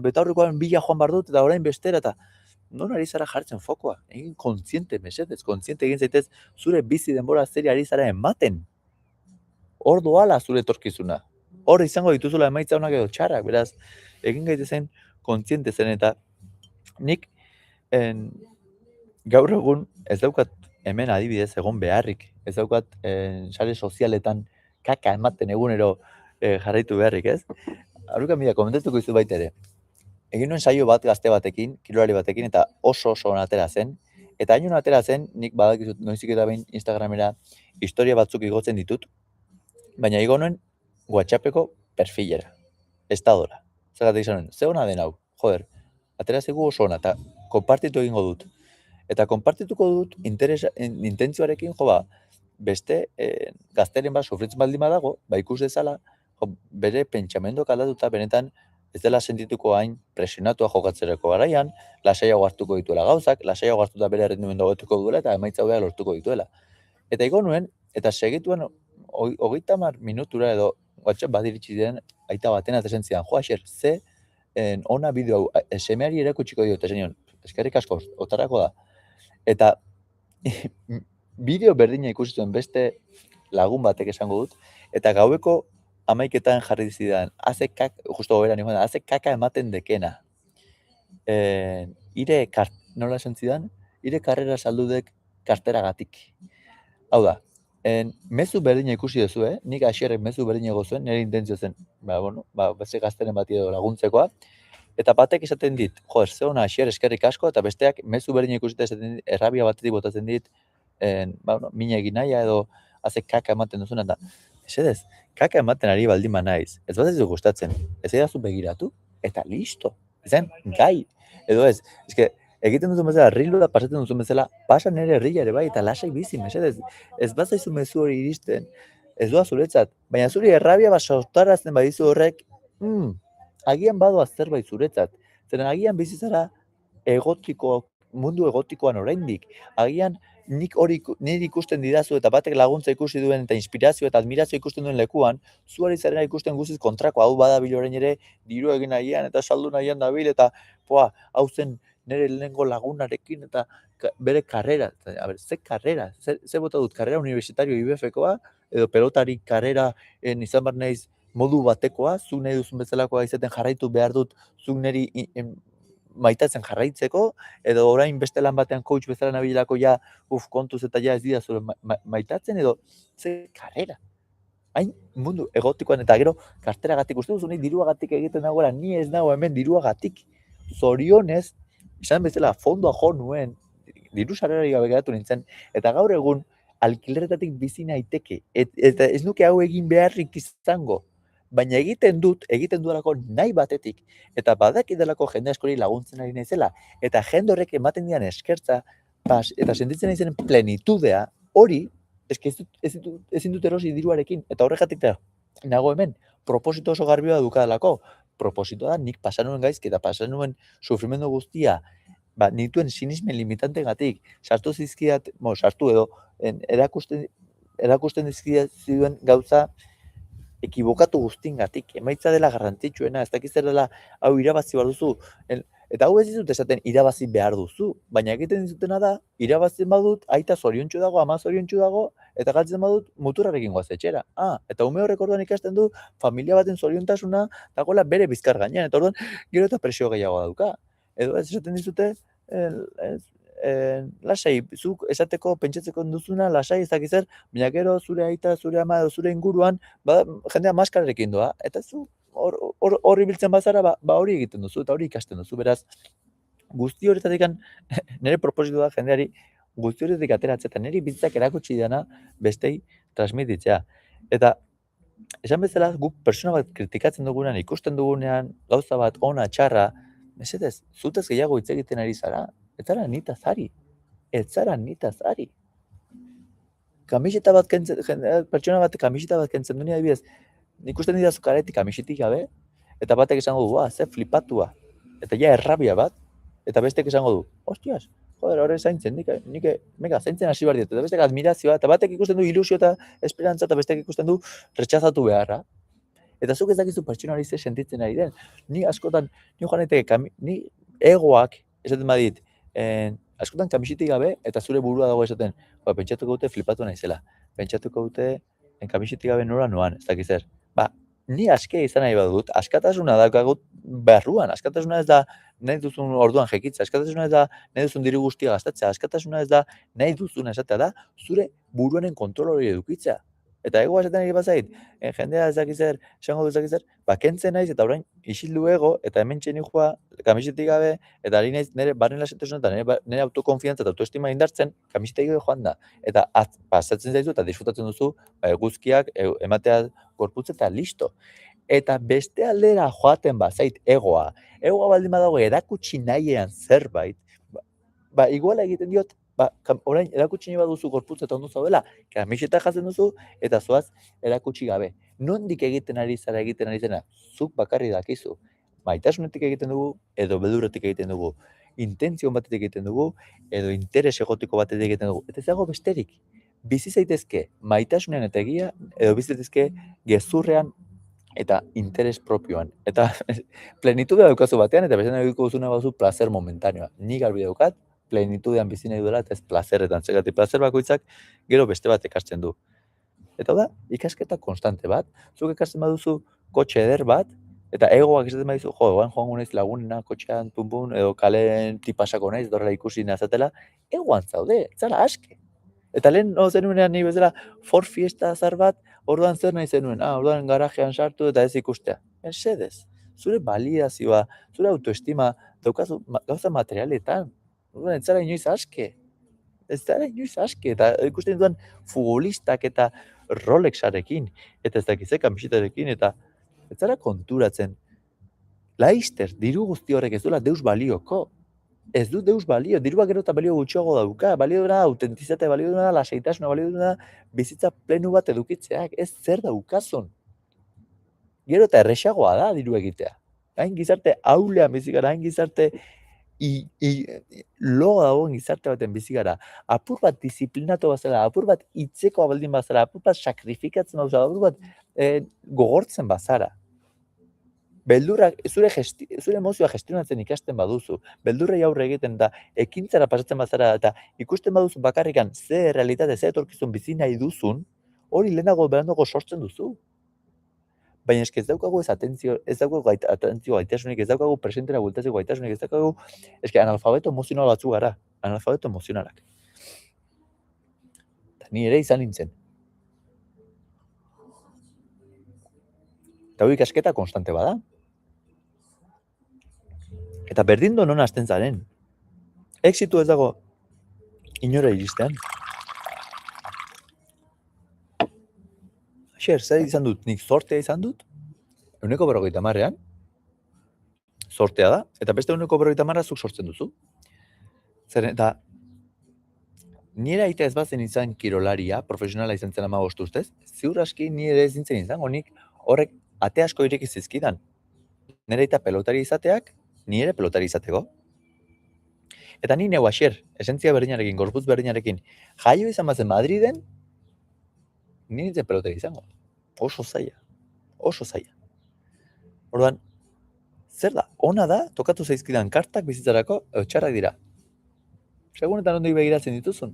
betaurrekoan bila joan bar dut, eta orain bestera, eta non ari zara jartzen fokoa, egin kontziente mesedez, kontziente egin zaitez zure bizi denbora zeri ari zara ematen. Hor doala zure etorkizuna. Hor izango dituzula emaitza onak edo txarrak, beraz, egin gaitezen kontziente zen, eta nik gaur egun ez daukat hemen adibidez egon beharrik, ez daukat sare sozialetan kaka ematen egunero jarraitu beharrik, ez? Aurruka mila, komentatuko izu baita ere. Egin nuen saio bat gazte batekin, kirolari batekin, eta oso atera zen. Eta hain atera zen, nik badakizut noizik eta behin Instagramera historia batzuk igotzen ditut, baina igo nuen WhatsAppeko perfilera, estadora. Zergatik izan nuen, ze hona den hau, joder, atera zegu oso hona, eta konpartitu egingo dut. Eta konpartituko dut intentzioarekin, beste gazteren bat sufritzen baldin badago, ikus dezala, bere pentsamenduak aldatuta benetan ez dela sentituko hain presionatua jokatzerako garaian, lasaiago hartuko dituela gauzak, lasaiago hartuta bere errendimendu hobetuko duela eta emaitza hobea lortuko dituela. Eta igo nuen, eta segituen 30 minutura edo WhatsApp badiritsi den aita batena eta esan zidan, Aixer, ze ona bideo hau, semeari erakutsiko dio, eta zenion, eskerrik asko, otarako da. Eta bideo berdina ikusi zuen beste lagun batek esango dut, eta gaueko 11etan jarri zidan, justo goberan igual, hace kaka ematen dekena. Nola esan zidan? Ire karrera saldudek karteragatik. Hau da, mezu berdina ikusi duzu, nik Aixerrek mezu berdina gozuen, nire intentzio zen, beste gazteren bati edo laguntzekoa, eta batek esaten dit, ze hona Aixier eskerrik asko, eta besteak mezu berdina ikusita esaten dit, errabia batetik botatzen dit, mina egin nahia edo haze kaka ematen duzuna, eta esedez, kaka ematen ari baldin ba naiz, ez bat ez du gustatzen, ez edazu begiratu, eta listo, ezen, gai, edo ez, eske, egiten duzun bezala, rilura pasatzen duzun bezala, pasa nire herria ere bai, eta lasai bizi, mesedez, ez bat zaizu mezu hori iristen, ez doa zuretzat, baina zuri errabia bat sortarazten badizu horrek, agian badoa zerbait zuretzat, zeren agian bizizara mundu egotikoan oraindik, agian nik hori niri ikusten didazu eta batek laguntza ikusi duen eta inspirazio eta admirazio ikusten duen lekuan, zuari zarena ikusten guztiz kontrako, hau badabil orain ere, diru egin nahian eta saldu nahian dabil, eta hau zen nire lehenengo lagunarekin eta bere karrera, ze karrera, ze bota dut, karrera universitario IBF-koa, edo pelotari karrera izan bar naiz modu batekoa, zuk nahi duzun bezalakoa izaten jarraitu behar dut, zuk niri maitatzen jarraitzeko, edo orain beste lan batean coach bezala nabilako ja, kontuz eta ja ez dira zure maitatzen, edo ze karrera. Hain mundu egotikoan eta gero karteragatik uste duzu, ni diruagatik egiten dagoela, ni ez nago hemen diruagatik. Zorionez, izan bezala fondoa jo nuen, diru sarrerari gabe geratu nintzen, eta gaur egun alkileretatik bizi naiteke, eta ez nuke hau egin beharrik izango, baina egiten dudalako nahi batetik, eta badakidalako jende askori laguntzen ari naizela, eta jende horrek ematen dian eskertza, eta sentitzen nahi zen plenitudea, hori, ezin dut erosi diruarekin, eta horregatik nago hemen, proposito oso garbioa dukadalako, propositoa da nik pasanuen gaizki eta pasanuen sufrimendu guztia, nituen sinismen limitantegatik, sartu edo erakusten dizkidazuen gauza ekibokatu guztiengatik, emaitza dela garrantzitsuena, ez dakiz dela hau irabazi behar duzu, eta hau ez dizut esaten irabazi behar duzu, baina egiten dizutena da, irabazten badut, aita zoriontsu dago, ama zoriontsu dago, eta galtzen badut muturrarekin goaz etxera. Eta ume horrek orduan ikasten du, familia baten zoriontasuna dagoela bere bizkar gainean, eta orduan gero eta presio gehiago dauka. Edo ez esaten dizute, lasai, zuk esateko pentsatzeko duzuna, lasai ez dakiz zer, baina gero zure aita, zure ama edo zure inguruan, jendea maskararekin doa, eta zu horri biltzen bazara, hori egiten duzu, eta hori ikasten duzu, beraz, guzti horretatik, nire proposito da jendeari, guzti horretatik ateratzea, eta niri bizitzak erakutsi dena bestei transmititzea. Eta, esan bezala, guk persona bat kritikatzen dugunean, ikusten dugunean, gauza bat, ona, txarra, mesedez, zutez gehiago hitz egiten ari zara, ez zara nitaz ari. Kamiseta bat kentzen, pertsona bat kamiseta bat kentzen duen adibidez, ikusten didazu karetik kamisetik gabe, eta batek esango du, ze flipatua, eta ja errabia bat, eta bestek esango du, hostias, joder, horre zaintzen, nik zaintzen hasi behar diet, eta bestek admirazioa, eta batek ikusten du ilusio eta esperantza, eta bestek ikusten du retxazatu beharra. Eta zuk ez dakizu pertsona hori ze sentitzen ari den. Ni askotan, ni egoak, esaten badit, askotan kamisetik gabe, eta zure burua dago esaten, pentsatuko dute flipatu naizela. Pentsatuko dute kamisetik gabe noan, ez dakiz zer. Ni askea izan nahi badut, askatasuna daukagut barruan, askatasuna ez da nahi duzun orduan jekitza, askatasuna ez da nahi duzun diru guztia gastatzea, askatasuna ez da nahi duzun esatea da, zure buruanen kontrol hori edukitzea. Eta ego esaten ari bazait, jendea ez dakiz zer, esango du ez dakiz zer, kentzen naiz eta orain isildu ego, eta hemen txeni joa kamisetik gabe, eta ari naiz nire barren lasentasuna eta nire autokonfiantza eta autoestima indartzen, kamisetik gabe joan da. Eta pasatzen zaizu eta disfrutatzen duzu, eguzkiak ematea gorputz eta listo. Eta beste aldera joaten bazait egoa baldin badago erakutsi nahiean zerbait, iguala egiten diot, orain erakutsi nahi baduzu gorputz eta ondo zaudela, kamiseta jatzen duzu, eta zoaz erakutsi gabe. Nondik egiten ari zena, zuk bakarri dakizu. Maitasunetik egiten dugu, edo beldurretik egiten dugu. Intentzio batetik egiten dugu, edo interes egotiko batetik egiten dugu. Eta ez dago besterik. Bizi zaitezke maitasunean eta egia, edo bizi zaitezke gezurrean eta interes propioan. Eta plenitudea daukazu batean, eta bestean egiko duzuna baduzu placer momentanea. Ni garbi daukat, plenitudean bizi nahi duela, eta ez plazerretan. Zegatik, plazer bakoitzak gero beste bat ikasten du. Eta da, ikasketa konstante bat. Zuk ikasten baduzu kotxe eder bat, eta egoak esaten badizu, joango naiz lagunena, kotxean, pun, edo kalen tipasako naiz, dorrela ikusi nazatela, egoan zaude, zara aske. Eta lehen zenuenean nahi bezala Ford Fiesta azar bat, orduan zer nahi zenuen, orduan garajean sartu eta ez ikustea. Mesedez, zure baliazioa, zure autoestima, daukazu gauza materialetan, orduan ez zara inoiz aske. Eta ikusten duan futbolistak eta Rolexarekin, eta ez dakizek kamisetarekin, eta ez zara konturatzen. Laizter, diru guzti horrek ez duela deus balioko. Ez du deus balio, dirua gero eta balio gutxiago dauka, balio duna autentizatea, balio duna lasaitasuna, balio duna bizitza plenu bat edukitzeak, ez zer daukazun. Gero eta erresagoa da diru egitea. Hain gizarte aulean bizigara, hain gizarte loa dagoen gizarte baten bizigara, apur bat disiplinatu bazara, apur bat hitzeko baldin bazara, apur bat sakrifikatzen bazara, apur bat gogortzen bazara. Beldurrak, zure emozioa gestionatzen ikasten baduzu, beldurrei aurre egiten da, ekintzara pasatzen bazara, eta ikusten baduzu bakarrikan ze realitate, ze etorkizun bizi nahi duzun, hori lehenago berandago sortzen duzu. baina eske ez daukagu atentzio gaitasunik, ez daukagu presentera bueltatzeko gaitasunik, ez daukagu, eske analfabeto emozional batzu gara, analfabeto emozionalak. Eta ni ere izan nintzen. Eta hau ikasketa konstante bada. Eta berdin non hasten zaren. Exitu ez dago inora iristean. Zer izan dut, nik zortea izan dut, 150ean, zortea da, eta beste 150 zuk sortzen duzu. Zer, eta nire aita ez bazen izan kirolaria, profesionala izan zen 15 urtez, ziur aski nire ez nintzen izango, nik horrek ate asko ireki zizkidan. Nire aita pelotari izateak, nire pelotari izateko. Eta ni neu asier, esentzia berdinarekin, gorputz berdinarekin, jaio izan bazen Madriden, ni nintzen pelotari izango. Oso zaila. Orduan, zer da? Ona da, tokatu zaizkidan kartak bizitzarako, txarrak dira. Segunetan ondo begiratzen dituzun.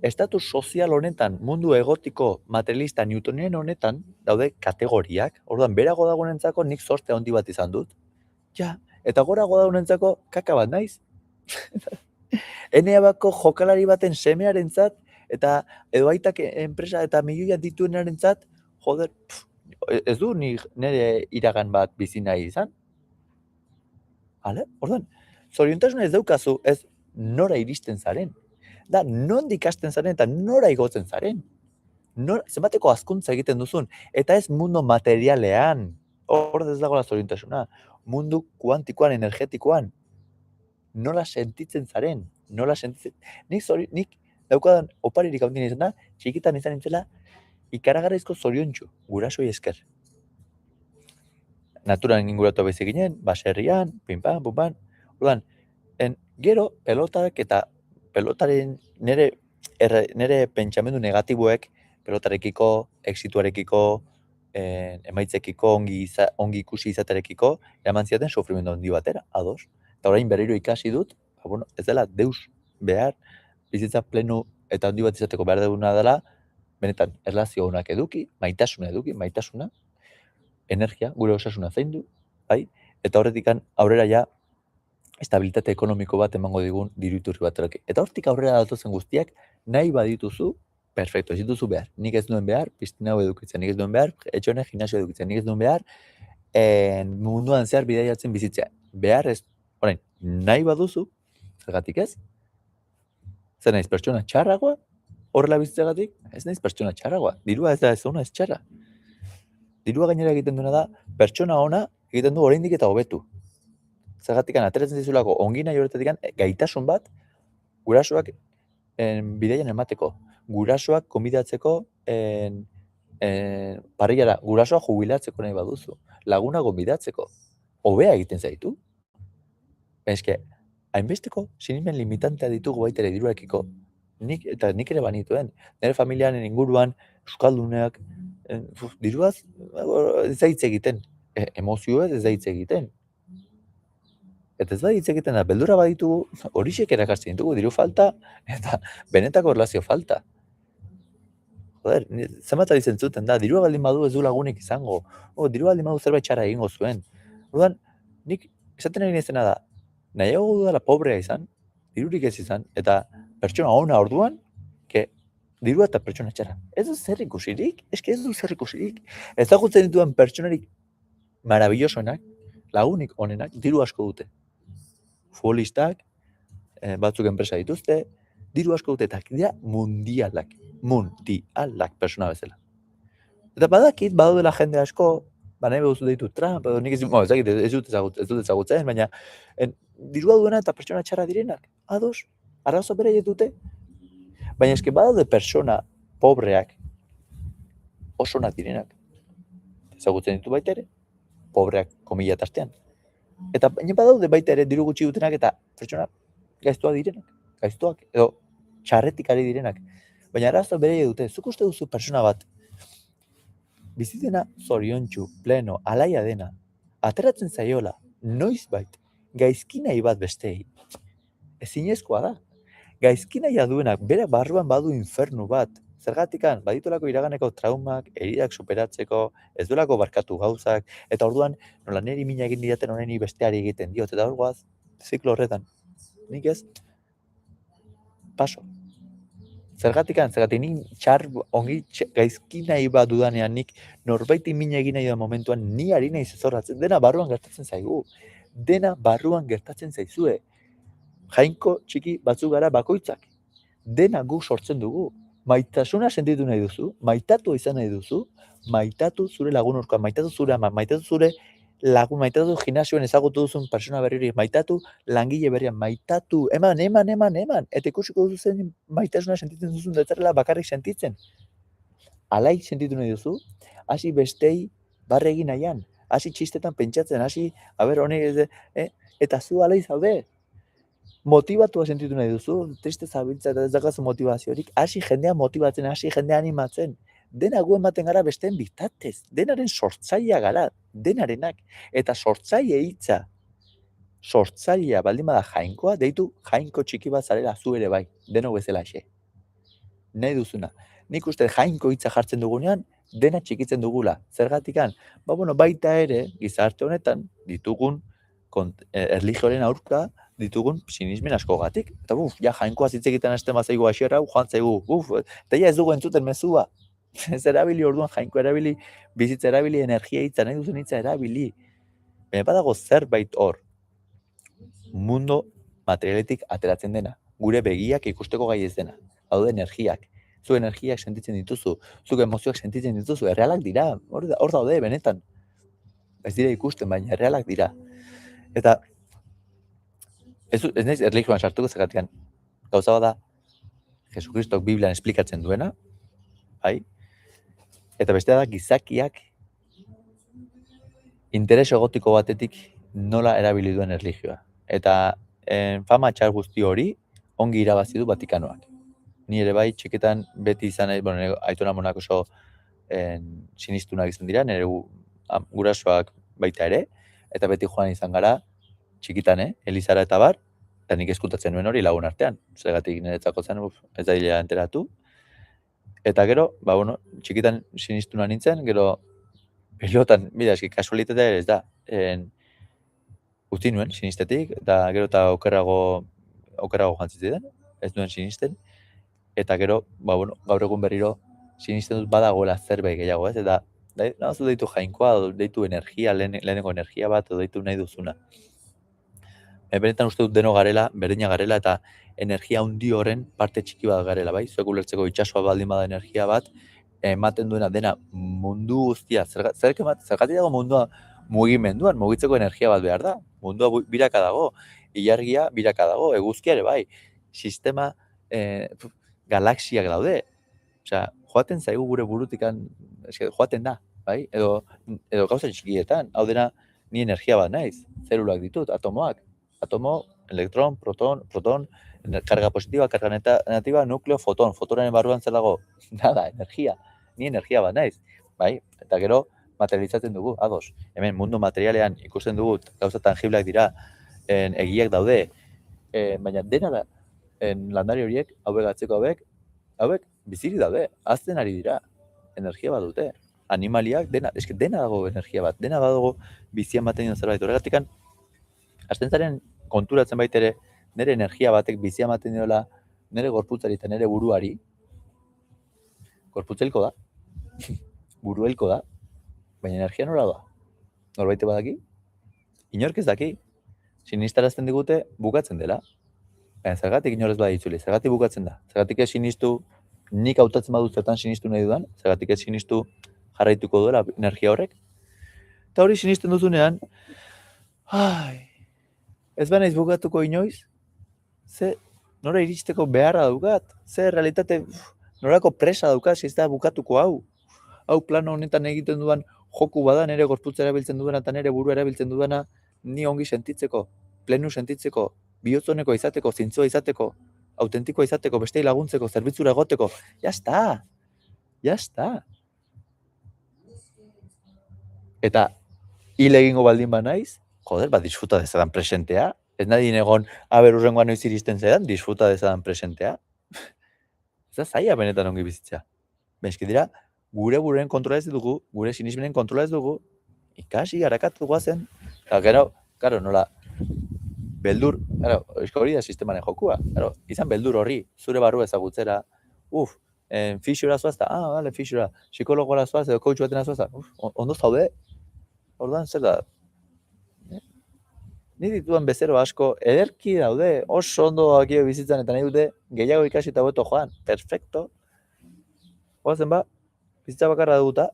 Estatus sozial honetan, mundu egotiko, materialista, newtonien honetan, daude kategoriak. Orduan, berago dagoenentzako nik zorte handi bat izan dut. Ja, eta gorago dagoenentzako kaka bat naiz. Eneabako jokalari baten semearentzat, eta edo aitak enpresa eta milioiak dituenarentzat, joder, ez du nire iragan bat bizi nahi izan. Orduan, zoriontasuna ez daukazu, ez nora iristen zaren. Da, nondik hasten zaren eta nora igotzen zaren. Zenbateko hazkuntza egiten duzun, eta ez mundu materialean. Hor ez dagoela zoriontasuna. Mundu kuantikoan, energetikoan. Nola sentitzen zaren. Nik daukadan oparirik handien izan da, txikitan izan nintzela, ikaragarrizko zoriontsu, gurasoi esker. Naturan inguratu bezik ginen, baserrian, pinpan, pumpan. Orduan, gero, pelotaren nire pentsamendu negatiboek, pelotarekiko, exituarekiko, emaitzekiko, ongi ikusi izaterekiko, eraman ziaten sofrimendu handi batera, ados. Eta orain berriro ikasi dut, ez dela deus behar, bizitza pleno eta handi bat izateko behar duguna dela, benetan, erlazio honak eduki, maitasuna, energia, gure osasuna zaindu, bai? Eta horretik aurrera ja, estabilitate ekonomiko bat emango digun diru-iturri bat. Eta hortik aurrera datozen guztiak, nahi badituzu, perfecto, ez dituzu behar. Nik ez duen behar, pistina hau edukitzen, nik ez duen behar, etxone gimnasio edukitzen, nik ez duen behar, munduan zehar bidaiatzen bizitzea. Behar ez, orain, nahi baduzu, zergatik ez? Zer naiz pertsona txarragoa? Horrela bizitzagatik? Ez naiz pertsona txarragoa. Dirua ez da ez ona, ez txarra. Dirua gainera egiten duena da, pertsona ona egiten du oraindik eta hobetu. Zergatik ateratzen dizulako ongi nahi horretatik gaitasun bat, gurasoak bidaian emateko. Gurasoak konbidatzeko parrillara, gurasoak jubilatzeko nahi baduzu. Laguna konbidatzeko. Hobea egiten zaitu. Eske, hainbesteko sinimen limitantea ditugu baitere diruarekiko. Nik ere banituen. Nire familiaren inguruan, euskalduneak, diruaz ez da hitz egiten. Emozioez ez da hitz egiten. Eta ez da hitz egiten da, beldurra baditugu, horixek erakasten ditugu, diru falta, eta benetako erlazio falta. Joder, zenbat aditzen zuten da, diru baldin badu ez du lagunik izango, diru baldin badu zerbait txarra egingo zuen. Orduan, nik esaten egin ezena da, nahiago dudala pobrea izan, dirurik ez izan, eta pertsona ona orduan, dirua eta pertsona txarra. Ez du zer ikusirik, ezagutzen dituen pertsonarik marabillosoenak, lagunik onenak, diru asko dute. Futbolistak, batzuk enpresa dituzte, diru asko dute, eta dira mundialak persona bezala. Eta badakit, badaudela jende asko, nahi behuzu deitu Trump, edo nik ez dut ezagutzen, baina dirua duena eta pertsona txarra direnak, ados, arrazo bere dute. Baina eske badaude persona pobreak oso onak direnak. Ezagutzen ditu baita ere, pobreak komila tartean. Eta baina badaude baita ere diru gutxi dutenak eta pertsona gaiztuak edo txarretik ari direnak. Baina arazo bere dute, zuk uste duzu persona bat bizitena zoriontsu, pleno, alaia dena, ateratzen zaiola, noizbait, gaizki nahi bat besteei. Ezinezkoa da. Gaizki nahia duenak, bere barruan badu infernu bat, Zergatikan, baditulako iraganeko traumak, heridak superatzeko, ez duelako barkatu gauzak, eta orduan, nola niri mina egin didaten honeni besteari egiten diot, eta hor goaz, ziklo horretan. Nik ez, paso. Zergatik nik gaizki nahi bat dudanean, nik norbaiti mina egin nahi da momentuan, ni ari nahi zezorratzen, dena barruan gertatzen zaigu. Dena barruan gertatzen zaizue. Jainko txiki batzuk gara bakoitzak. Dena guk sortzen dugu. Maitasuna sentitu nahi duzu, maitatu izan nahi duzu, maitatu zure lagun urkoa, maitatu zure ama, maitatu zure lagun, maitatu gimnasioan ezagutu duzun persona berriri, maitatu langile berrian, maitatu, eman, eta ikusiko duzu zen maitasuna sentitzen duzun detzarela bakarrik sentitzen. Alai sentitu nahi duzu, hasi bestei barre egin nahian, hasi txistetan pentsatzen, hasi, honek, eta zu alai zaude. Motibatua sentitu nahi duzu, triste zabiltza eta ez dakazu motivaziorik, hasi jendea motibatzen, hasi jendea animatzen. Dena gu ematen gara besteen bitatez, denaren sortzailea gara, denarenak. Eta sortzaile hitza, sortzailea baldin bada jainkoa, deitu jainko txiki bat zarela zu ere bai, denok bezala xe. Nahi duzuna. Nik uste jainko hitza jartzen dugunean, dena txikitzen dugula. Zergatikan, baita ere, gizarte honetan, ditugun erlijioaren aurka, ditugun sinismen askogatik. Eta jainkoa hitz egiten hasten bazaigu hasierra, joan zaigu, eta ez dugu entzuten mezua. Ez erabili orduan jainko erabili, bizitza erabili, energia hitza, nahi duzen hitza erabili. Baina badago zerbait hor, mundo materialetik ateratzen dena, gure begiak ikusteko gai ez dena, hau da energiak. Zu energiak sentitzen dituzu, zuk emozioak sentitzen dituzu, errealak dira, hor daude benetan. Ez dira ikusten, baina errealak dira. Eta ez naiz erlijioan sartuko zergatikan. Gauza bada, Jesukristok Biblian esplikatzen duena, bai? Eta bestea da, gizakiak interes egotiko batetik nola erabili duen erlijioa. Eta fama txar guzti hori ongi irabazi du Vatikanoak. Ni ere bai, txiketan beti izan, aitona monak oso sinistunak izan dira, nire gurasoak baita ere, eta beti joan izan gara, txikitan, Elizara eta bar, eta nik eskutatzen nuen hori lagun artean. Zergatik niretzako zen, ez da hilea enteratu. Eta gero, txikitan sinistuna nintzen, gero, pilotan, eski kasualitatea ere ez da. Utzi nuen sinistetik, eta gero eta okerrago jantzitzen, ez nuen sinisten. Eta gero, gaur egun berriro sinisten dut badagoela zerbait gehiago, ez? Eta nahazu deitu jainkoa, deitu energia, lehenengo energia bat, deitu nahi duzuna. Benetan uste dut deno garela, berdina garela, eta energia handi horren parte txiki bat garela, bai? Zuek ulertzeko itsasoa baldin bada energia bat, ematen duena dena mundu guztia, zergatik dago mundua mugimenduan, mugitzeko energia bat behar da. Mundua biraka dago, ilargia biraka dago, eguzkia ere bai, sistema, galaxiak daude. Osea, joaten zaigu gure burutikan, joaten da, bai? Edo gauza txikietan, hau dena ni energia bat naiz, zelulak ditut, atomoak. Atomo, elektron, proton, karga positiba, karga negativa, nukleo, foton. Fotonaren barruan zer dago? Nada, energia. Ni energia bat naiz, bai? Eta gero materializatzen dugu, ados. Hemen mundu materialean ikusten dugu gauza tangiblak dira, egiak daude, baina dena da, landari horiek, hauek bizirik daude, hazten ari dira, energia bat dute. Animaliak, dena dago energia bat, dena dago bizian baten zerbait. Horregatikan, hasten zaren konturatzen baitere, nire energia batek bizia ematen diola, nire gorputzari eta nire buruari, gorputzelko da, buruelko da, baina energia nora da. Norbaite badaki? Inork ez daki. Sinistarazten digute bukatzen dela. Baina zergatik inorez baditzuli, zergatik bukatzen da. Zergatik ez sinistu, nik hautatzen badut zertan sinistu nahi dudan, zergatik ez sinistu jarraituko duela energia horrek. Eta hori sinisten duzunean, ez banaiz bukatuko inoiz, nora iristeko beharra daukat, realitate, norako presa daukat, ez da bukatuko hau. Hau plano honetan egiten dudan joku bada, nire gorputza erabiltzen dudana eta nire buru erabiltzen dudana, ni ongi sentitzeko, plenu sentitzeko, bihotzoneko izateko, zintzoa izateko, autentikoa izateko, bestei laguntzeko, zerbitzura egoteko. Jazta. Eta hil egingo baldin ba naiz, disfruta dezadan presentea. Ez nadien egon, urrengoan noiz iristen zedan, disfruta dezadan presentea. Ez da zaila benetan ongi bizitzea. Bezki dira, gure bururen kontrola ez dugu, gure sinismenen kontrola ez dugu, ikasi, harakatu guazen, eta gero, karo, nola, beldur, hori da sistemaren jokua, izan beldur horri, zure barru ezagutzera, fixura zoazta, vale, fixura, psikologoara zoaz, edo coach batena zoazta, ondo zaude, orduan zer da, ni dituen bezero asko, ederki daude, oso ondo akio bizitzan, eta nahi dute, gehiago ikasi eta hobeto joan, perfecto, goazen ba, bizitza bakarra duguta,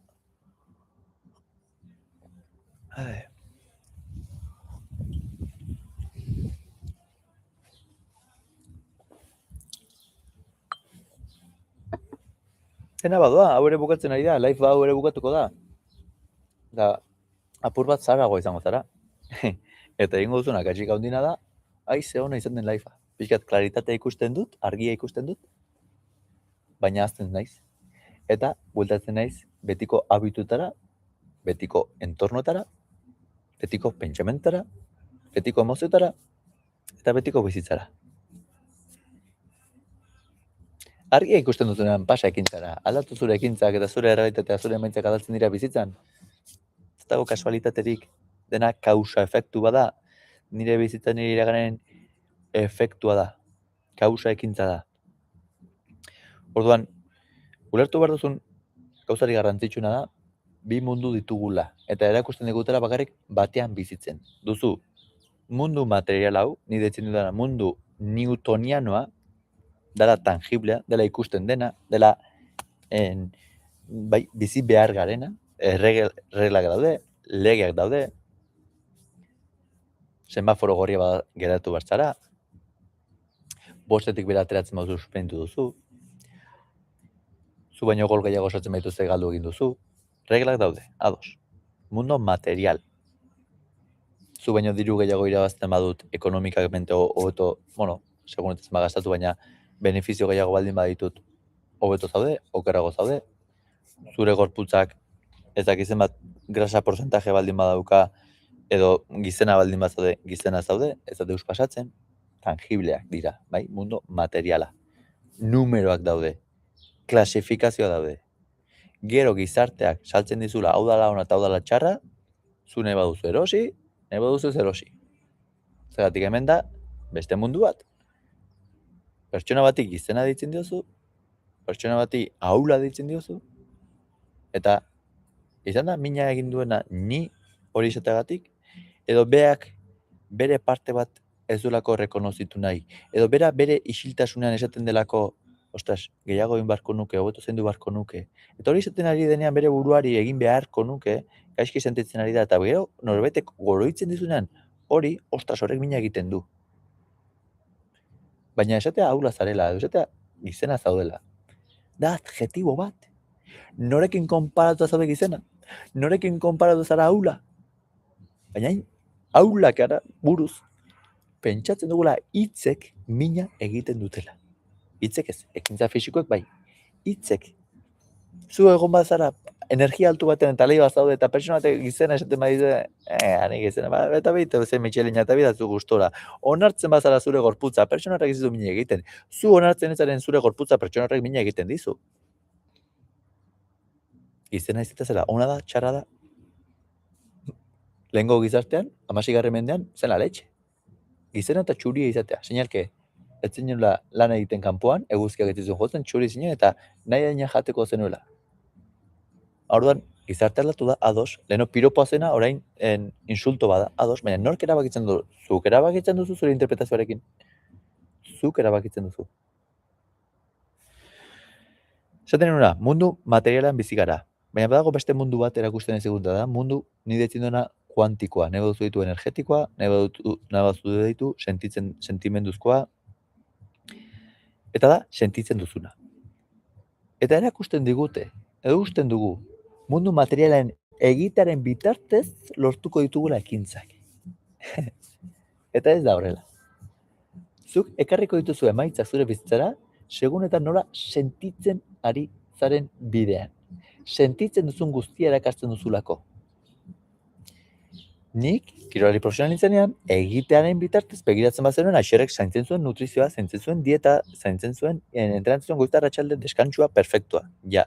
zena badoa, hau ere bukatzen ari da, life hau ere bukatuko da. Da, apur bat zarago izango zara. Eta egingo duzuna, katxik handina da, ze hona izan den lifea. Pixkat klaritatea ikusten dut, argia ikusten dut, baina azten naiz. Eta, bueltatzen naiz, betiko habitutara, betiko entornotara, betiko pentsamentara, betiko emoziotara, eta betiko bizitzara. Argia ikusten dutunean pasa ekintzara, aldatu zure ekintzak eta zure errealitatea zure emaitzak aldatzen dira bizitzan. Ez dago kasualitaterik, dena kausa efektu bada, nire bizitzan nire iragaren efektua da, kausa ekintza da. Orduan, ulertu behar duzun, gauzari garrantzitsuna da, bi mundu ditugula, eta erakusten digutela bakarrik batean bizitzen. Duzu, mundu material hau, nire ditzen dudana mundu newtonianoa, dela tangiblea, dela ikusten dena, dela bizi behar garena, reglak daude, legeak daude, semaforo gorria bat geratu bertzara, bostetik bera ateratzen baduzu suspenditu duzu, zu baino gol gehiago sortzen baitu ze galdu egin duzu, reglak daude, ados. Mundo material. Zu baino diru gehiago irabazten badut ekonomikamente hobeto, segun ez magastatu, baina benefizio gehiago baldin baditut, hobeto zaude, okerrago zaude, zure gorputzak ez dakizen bat grasa porcentaje baldin badauka, edo gizena baldin bazaude, gizena zaude, ez da deus pasatzen, tangibleak dira, bai? Mundo materiala. Numeroak daude, klasifikazioa daude. Gero gizarteak saltzen dizula hau dala ona eta hau dala txarra, zu nahi baduzu erosi, nahi baduzu ez erosi. Zergatik hemen da, beste mundu bat. Pertsona bati gizena ditzen diozu, pertsona bati ahula ditzen diozu, eta izan da mina egin duena ni hori izateagatik, edo beak bere parte bat ez duelako rekonozitu nahi, edo bere isiltasunean esaten delako, ostras, gehiago egin beharko nuke, hobeto zendu beharko nuke. Eta hori izaten ari denean bere buruari egin beharko nuke, gaizki sentitzen ari da, eta gero norbaitek goroitzen dizunean, hori, ostras, horrek mina egiten du. Baina esatea ahula zarela, edo esatea gizena zaudela. Da adjetibo bat. Norekin konparatu zaude gizena? Norekin konparatu zara ahula? Baina ahulak ara buruz, pentsatzen dugula hitzek mina egiten dutela. Hitzek ez, ekintza fisikoek bai. Hitzek. Zu egon bazara, energia altu batean eta lehi bat zaude eta pertsona batek gizena esaten badizue, hane gizena, eta behite zen Michelina eta bidazu gustora. Onartzen bazara zure gorputza, pertsona horrek izizu mina egiten. Zu onartzen ezaren zure gorputza, pertsona horrek mina egiten dizu. Gizena izatea ona da, txarra da. Lehengo gizartean, 16. mendean, zen la leche. Gizena eta txuria izatea, seinalke, ez zenula lan egiten kanpoan, eguzkiak ez zizun jotzen, txuri zinen, eta nahi daina jateko zenuela. Orduan, gizarte aldatu da, ados, leheno piropoa zena, orain insulto bada, ados, baina nork erabakitzen du? Zuk erabakitzen duzu zure interpretazioarekin? Zuk erabakitzen duzu. Zaten nuna, mundu materialan bizi gara, baina badago beste mundu bat erakusten ez egunta da, mundu nire dena kuantikoa, nahi baduzu ditu energetikoa, nahi baduzu ditu sentimenduzkoa, eta da, sentitzen duzuna. Eta erakusten digute, edo usten dugu, mundu materialen egitaren bitartez lortuko ditugula ekintzak. Eta ez da horrela. Zuk ekarriko dituzu emaitzak zure bizitzara, segun eta nola sentitzen ari zaren bidean. Sentitzen duzun guztia erakartzen duzulako. Nik, kirolari profesional nintzenean, egitearen bitartez, begiratzen bazenuen, Aixerrek zaintzen zuen nutrizioa, zaintzen zuen dieta, zaintzen zuen, entrenatzen zuen goizta arratsalde deskantsua perfektua, ja.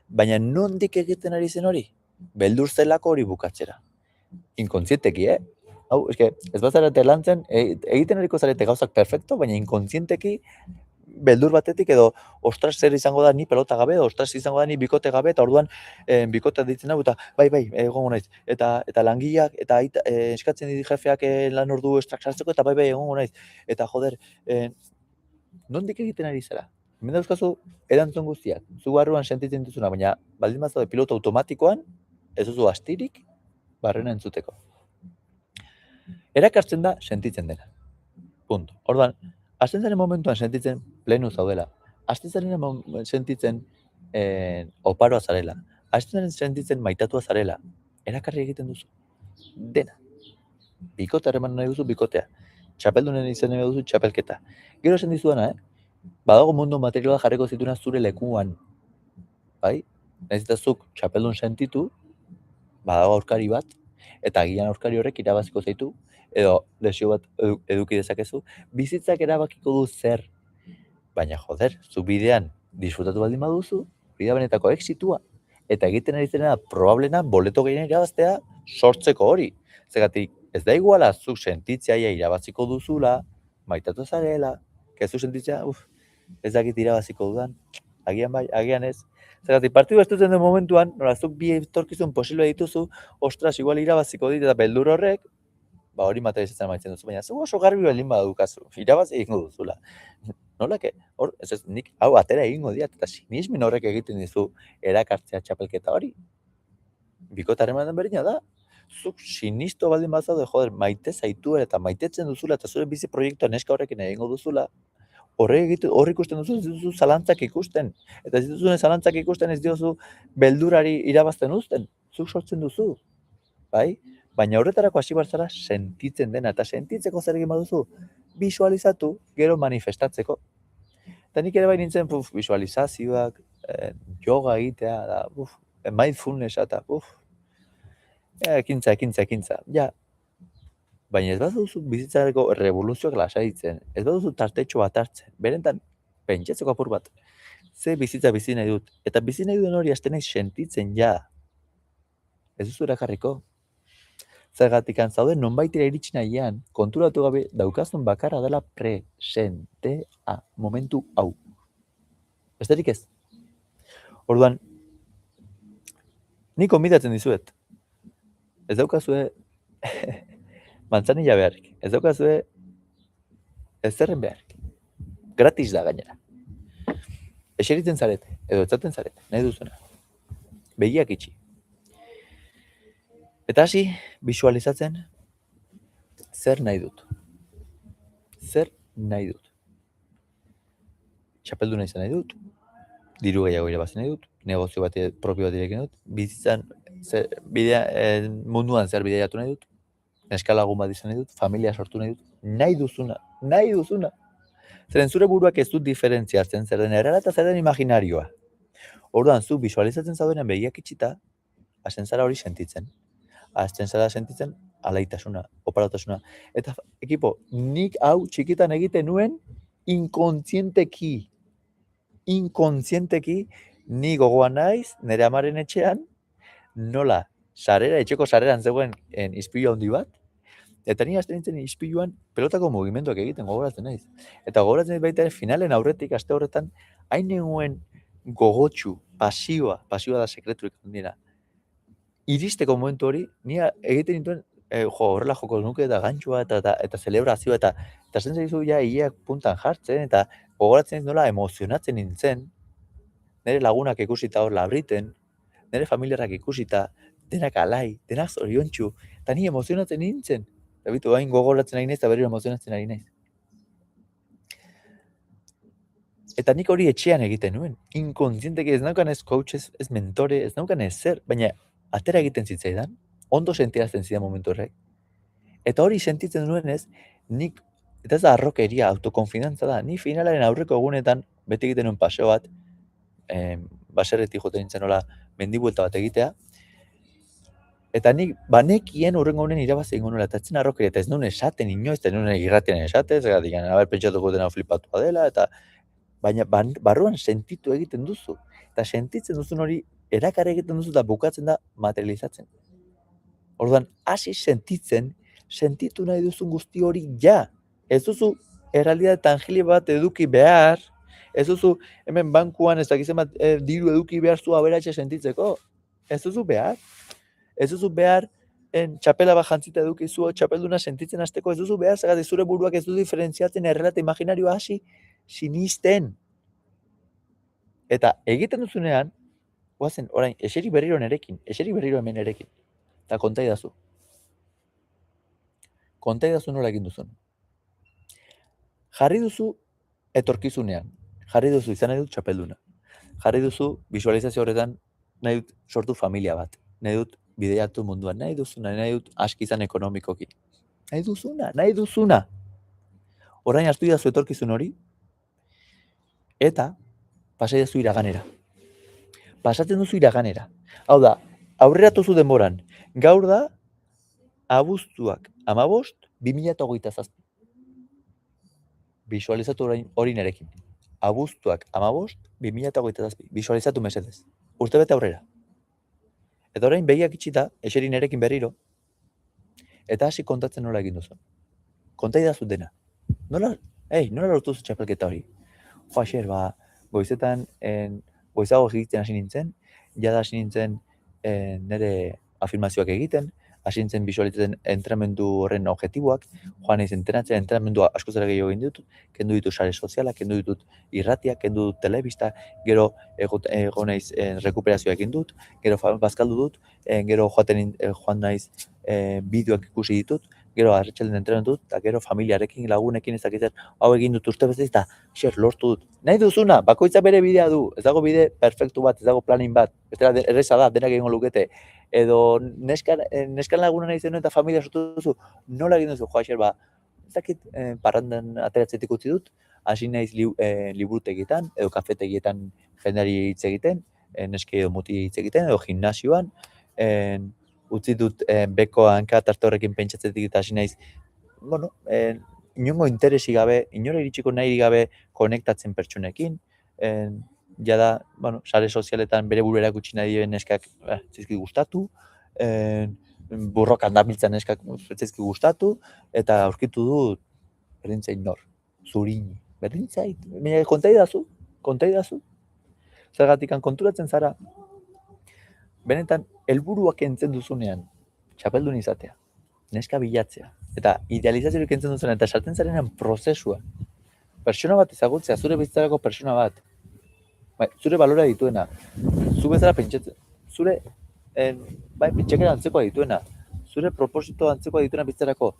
Baina nondik egiten ari zen hori? Beldur zelako hori bukatzera. Inkontzienteki, Hau, eske, ez bazarete lantzen, egiten ariko zarete gauzak perfecto, baina inkontzienteki beldur batetik edo ostras zer izango da ni pelota gabe, ostras izango da ni bikote gabe, eta orduan bikote ditzen hau, eta bai, egongo naiz. Eta langileak, eta eskatzen dit jefeak lan ordu estrak sartzeko, eta bai, egongo naiz. Eta joder, nondik egiten ari zara? Hemen dauzkazu erantzun guztiak, zu barruan sentitzen duzuna, baina baldin bazaude piloto automatikoan, ez duzu astirik barrena entzuteko. Erakartzen da sentitzen dena. Punto. Orduan, hasten zaren momentuan sentitzen plenu zaudela. Hasten zaren sentitzen oparoa zarela. Hasten zaren sentitzen maitatua zarela. Erakarri egiten duzu. Dena. Bikote harreman nahi duzu bikotea. Txapeldunen izan nahi duzu txapelketa. Gero esan dizuana, badago mundu materiala jarriko zituna zure lekuan. Bai? Nahiz eta zuk txapeldun sentitu, badago aurkari bat, eta agian aurkari horrek irabaziko zaitu, edo lesio bat eduki dezakezu, bizitzak erabakiko du zer. Baina joder, zu bidean disfrutatu baldin baduzu, bidea benetako exitua, eta egiten ari zena probablena boleto gehien irabaztea sortzeko hori. Zegatik, ez da iguala zuk sentitzeaia irabaziko duzula, maitatu zarela, kezu sentitzea, ez dakit irabaziko dudan, agian bai, agian ez. Zergatik, partidu estutzen den momentuan, nola zuk bi etorkizun posible dituzu, ostras, igual irabaziko dit, eta beldur horrek, hori materializatzen maitzen duzu, baina zu oso garbi baldin badukazu, irabazi egingo duzula. Nolake, hor, nik hau atera egingo diat, eta sinismin horrek egiten dizu erakartzea txapelketa hori. Bikotaren den berdina da, zuk sinisto baldin bazaude, joder, maite zaitu eta maitetzen duzula, eta zure bizi proiektua neska horrekin egingo duzula, hor ikusten duzu, ez dituzu zalantzak ikusten. Eta ez dituzune zalantzak ikusten, ez diozu beldurari irabazten uzten. Zuk sortzen duzu, bai? Baina horretarako hasi barzara sentitzen dena, eta sentitzeko zer egin baduzu, visualizatu, gero manifestatzeko. Eta nik ere bai nintzen, visualizazioak, yoga egitea, da, mindfulnessa, eta, ekintza, ja. Baina ez baduzu bizitzareko revoluzioak lasaitzen, ez baduzu tartetxo bat hartzen, berentan pentsatzeko apur bat, ze bizitza bizi nahi dut, eta bizi nahi duen hori hasten naiz sentitzen ja. Ez duzu erakarriko. Zergatik zaude nonbaitera iritsi nahian, konturatu gabe daukazun bakarra dela presentea, momentu hau. Besterik ez. Orduan, nik konbidatzen dizuet. Ez daukazue mantzanilla beharrik. Ez daukazue ezerren beharrik. Gratis da gainera. Eseritzen zarete, edo etzaten zarete, nahi duzuna. Begiak itxi. Eta hasi, visualizatzen, zer nahi dut. Zer nahi dut. Txapelduna izan nahi dut, diru gehiago irabazi nahi dut, negozio bat propio bat irekin dut, bizitzan, munduan zer bideiatu nahi dut, neskalagun bat izan nahi dut, familia sortu nahi dut, nahi duzuna. Zeren zure buruak ez dut diferentziatzen, zer den erara eta zer den imaginarioa. Orduan, zu visualizatzen zaudenen begiak itxita, hasten zara hori sentitzen. Hasten zara sentitzen alaitasuna, oparatasuna. Eta, ekipo, nik hau txikitan egiten nuen inkontzienteki, ni gogoan naiz, nire amaren etxean, nola, etxeko sareran zegoen ispilu handi bat, eta ni hasten nintzen ispiluan pelotako mugimenduak egiten gogoratzen naiz. Eta gogoratzen naiz baita finalen aurretik, aste horretan, hain nengoen gogotsu, pasioa da sekreturik handina. Iristeko momentu hori, ni egiten nintuen, horrela joko nuke eta gantxua eta celebrazioa eta zen zaizu ja hileak puntan jartzen eta gogoratzen nola emozionatzen nintzen, nire lagunak ikusita hor labriten, nire familiarrak ikusita, denak alai, denak zoriontsu, eta ni emozionatzen nintzen. Eta bitu, hain gogoratzen ari naiz eta berriro emozionatzen ari naiz. Eta nik hori etxean egiten nuen. Inkontzienteki ez naukan ez coach, ez mentore, ez naukan ez zer, baina atera egiten zitzaidan, ondo sentirazten zidan momentu horrek. Eta hori sentitzen nuen ez, nik, eta ez da arrokeria, autokonfidantza da, ni finalaren aurreko egunetan, beti egiten nuen paseo bat, baserretik joten nintzen nola mendibuelta bat egitea, Eta nik banekien urrengo honen irabazi egingo nuela, eta etzen arrokeri, eta ez nuen esaten inoiz, eta ez nuen irratian esatez, pentsatuko dena flipatua dela, eta baina barruan sentitu egiten duzu. Eta sentitzen duzun hori erakarri egiten duzu eta bukatzen da materializatzen. Orduan, hasi sentitzen, sentitu nahi duzun guzti hori ja. Ez duzu errealitate tangile bat eduki behar, ez duzu hemen bankuan ez dakizen bat diru eduki behar zu aberatxe sentitzeko. Ez duzu behar. Ez duzu behar txapela bat jantzita edukizu txapelduna sentitzen hasteko, ez duzu behar, zagatik zure buruak ez du diferentziatzen errealate imaginarioa hasi sinisten. Eta egiten duzunean, guazen, orain, eseri berriro nerekin, eseri berriro hemen nerekin. Eta konta idazu. Konta idazu nola egin duzun. Jarri duzu etorkizunean. Jarri duzu izan nahi dut txapelduna. Jarri duzu visualizazio horretan nahi dut sortu familia bat. Nahi dut bideatu munduan. Nahi dut aski izan ekonomikoki. Nahi duzuna. Orain hartu idazu etorkizun hori, eta pasai duzu iraganera. Pasatzen duzu iraganera. Hau da, aurreratu zu denboran. Gaur da, abuztuak 15, 2027. Visualizatu hori nerekin. Abuztuak 15, 2027. Visualizatu mesedez. Urtebete aurrera. Eta orain begiak itxita, eseri nerekin berriro, eta hasi kontatzen nola egin duzu. Konta idazu dena. Nola lortu zu txapelketa hori? Joaxer, goizetan, goizago egiten hasi nintzen, jada hasi nintzen nire afirmazioak egiten, hasi nintzen visualizatzen entrenamendu horren objektiboak, joan naiz entrenatzen, entrenamendua asko zera gehiago egin ditut, kendu ditut sare sozialak, kendu ditut irratiak, kendu dut telebista, gero ego naiz rekuperazioa egin dut, gero bazkaldu dut, gero joan naiz bideoak ikusi ditut, gero arratsaldean entrenatu dut, eta gero familiarekin, lagunekin ezakitzen, hau egin dut urte bezaz, eta lortu dut. Nahi duzuna, bakoitza bere bidea du, ez dago bide perfektu bat, ez dago planin bat, bestela erreza da, denak egingo lukete, edo neskan laguna nahi zenuen eta familia sortu duzu, nola egin duzu, joaxer, ez dakit parrandan ateratzetik utzi dut, hasi naiz liburutegietan, edo kafetegietan jendeari hitz egiten, neske edo muti hitz egiten, edo gimnasioan, utzi dut beko hanka tarte horrekin pentsatzetik eta hasi naiz, inongo interesi gabe, inora iritsiko nahi gabe konektatzen pertsonekin, jada, sare sozialetan bere buru erakutsi nahi dien neskak zizki gustatu, burrokan dabiltzan neskak zizki gustatu, eta aurkitu dut berdintzain nor, zurini, berdintzait, konta idazu, zergatikan konturatzen zara, benetan, helburuak entzen duzunean, txapeldun izatea, neska bilatzea, eta idealizaziorik entzen duzunean, eta sartzen zarenean prozesua, persona bat ezagutzea, zure bizitzarako persona bat, zure balora dituena, zu bezala pentsatzen, zure pentsakera antzekoa dituena, zure proposito antzekoa dituena bizitzarako,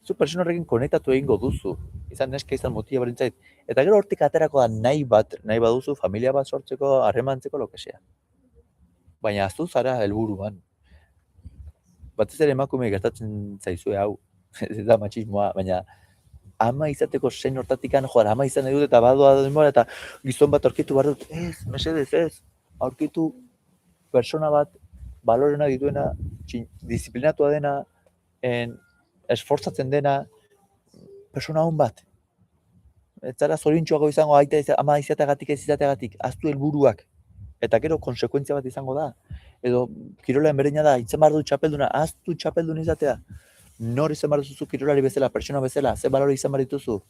zu persona horrekin konektatu egingo duzu, izan neska izan motila berintzait, eta gero hortik aterako da nahi baduzu, familia bat sortzeko, harremantzeko, lokesea. Baina aztu zara helburuan. Batez ere emakume gertatzen zaizue hau, ez da matxismoa, baina ama izateko zein hortatikan, ama izan nahi dut eta badoa denbora eta gizon bat aurkitu behar dut, mesedez ez, aurkitu persona bat, balorena dituena, disiplinatua dena, esfortzatzen dena, persona hon bat. Ez zara zorintxoago izango ama izateagatik ez izateagatik, aztu helburuak. Eta gero konsekuentzia bat izango da. Edo kirolaen bereina da, itzen behar du txapelduna, aztu txapeldun izatea. Nor izan behar duzu kirolari bezala, persona bezala, ze balore izan behar dituzu.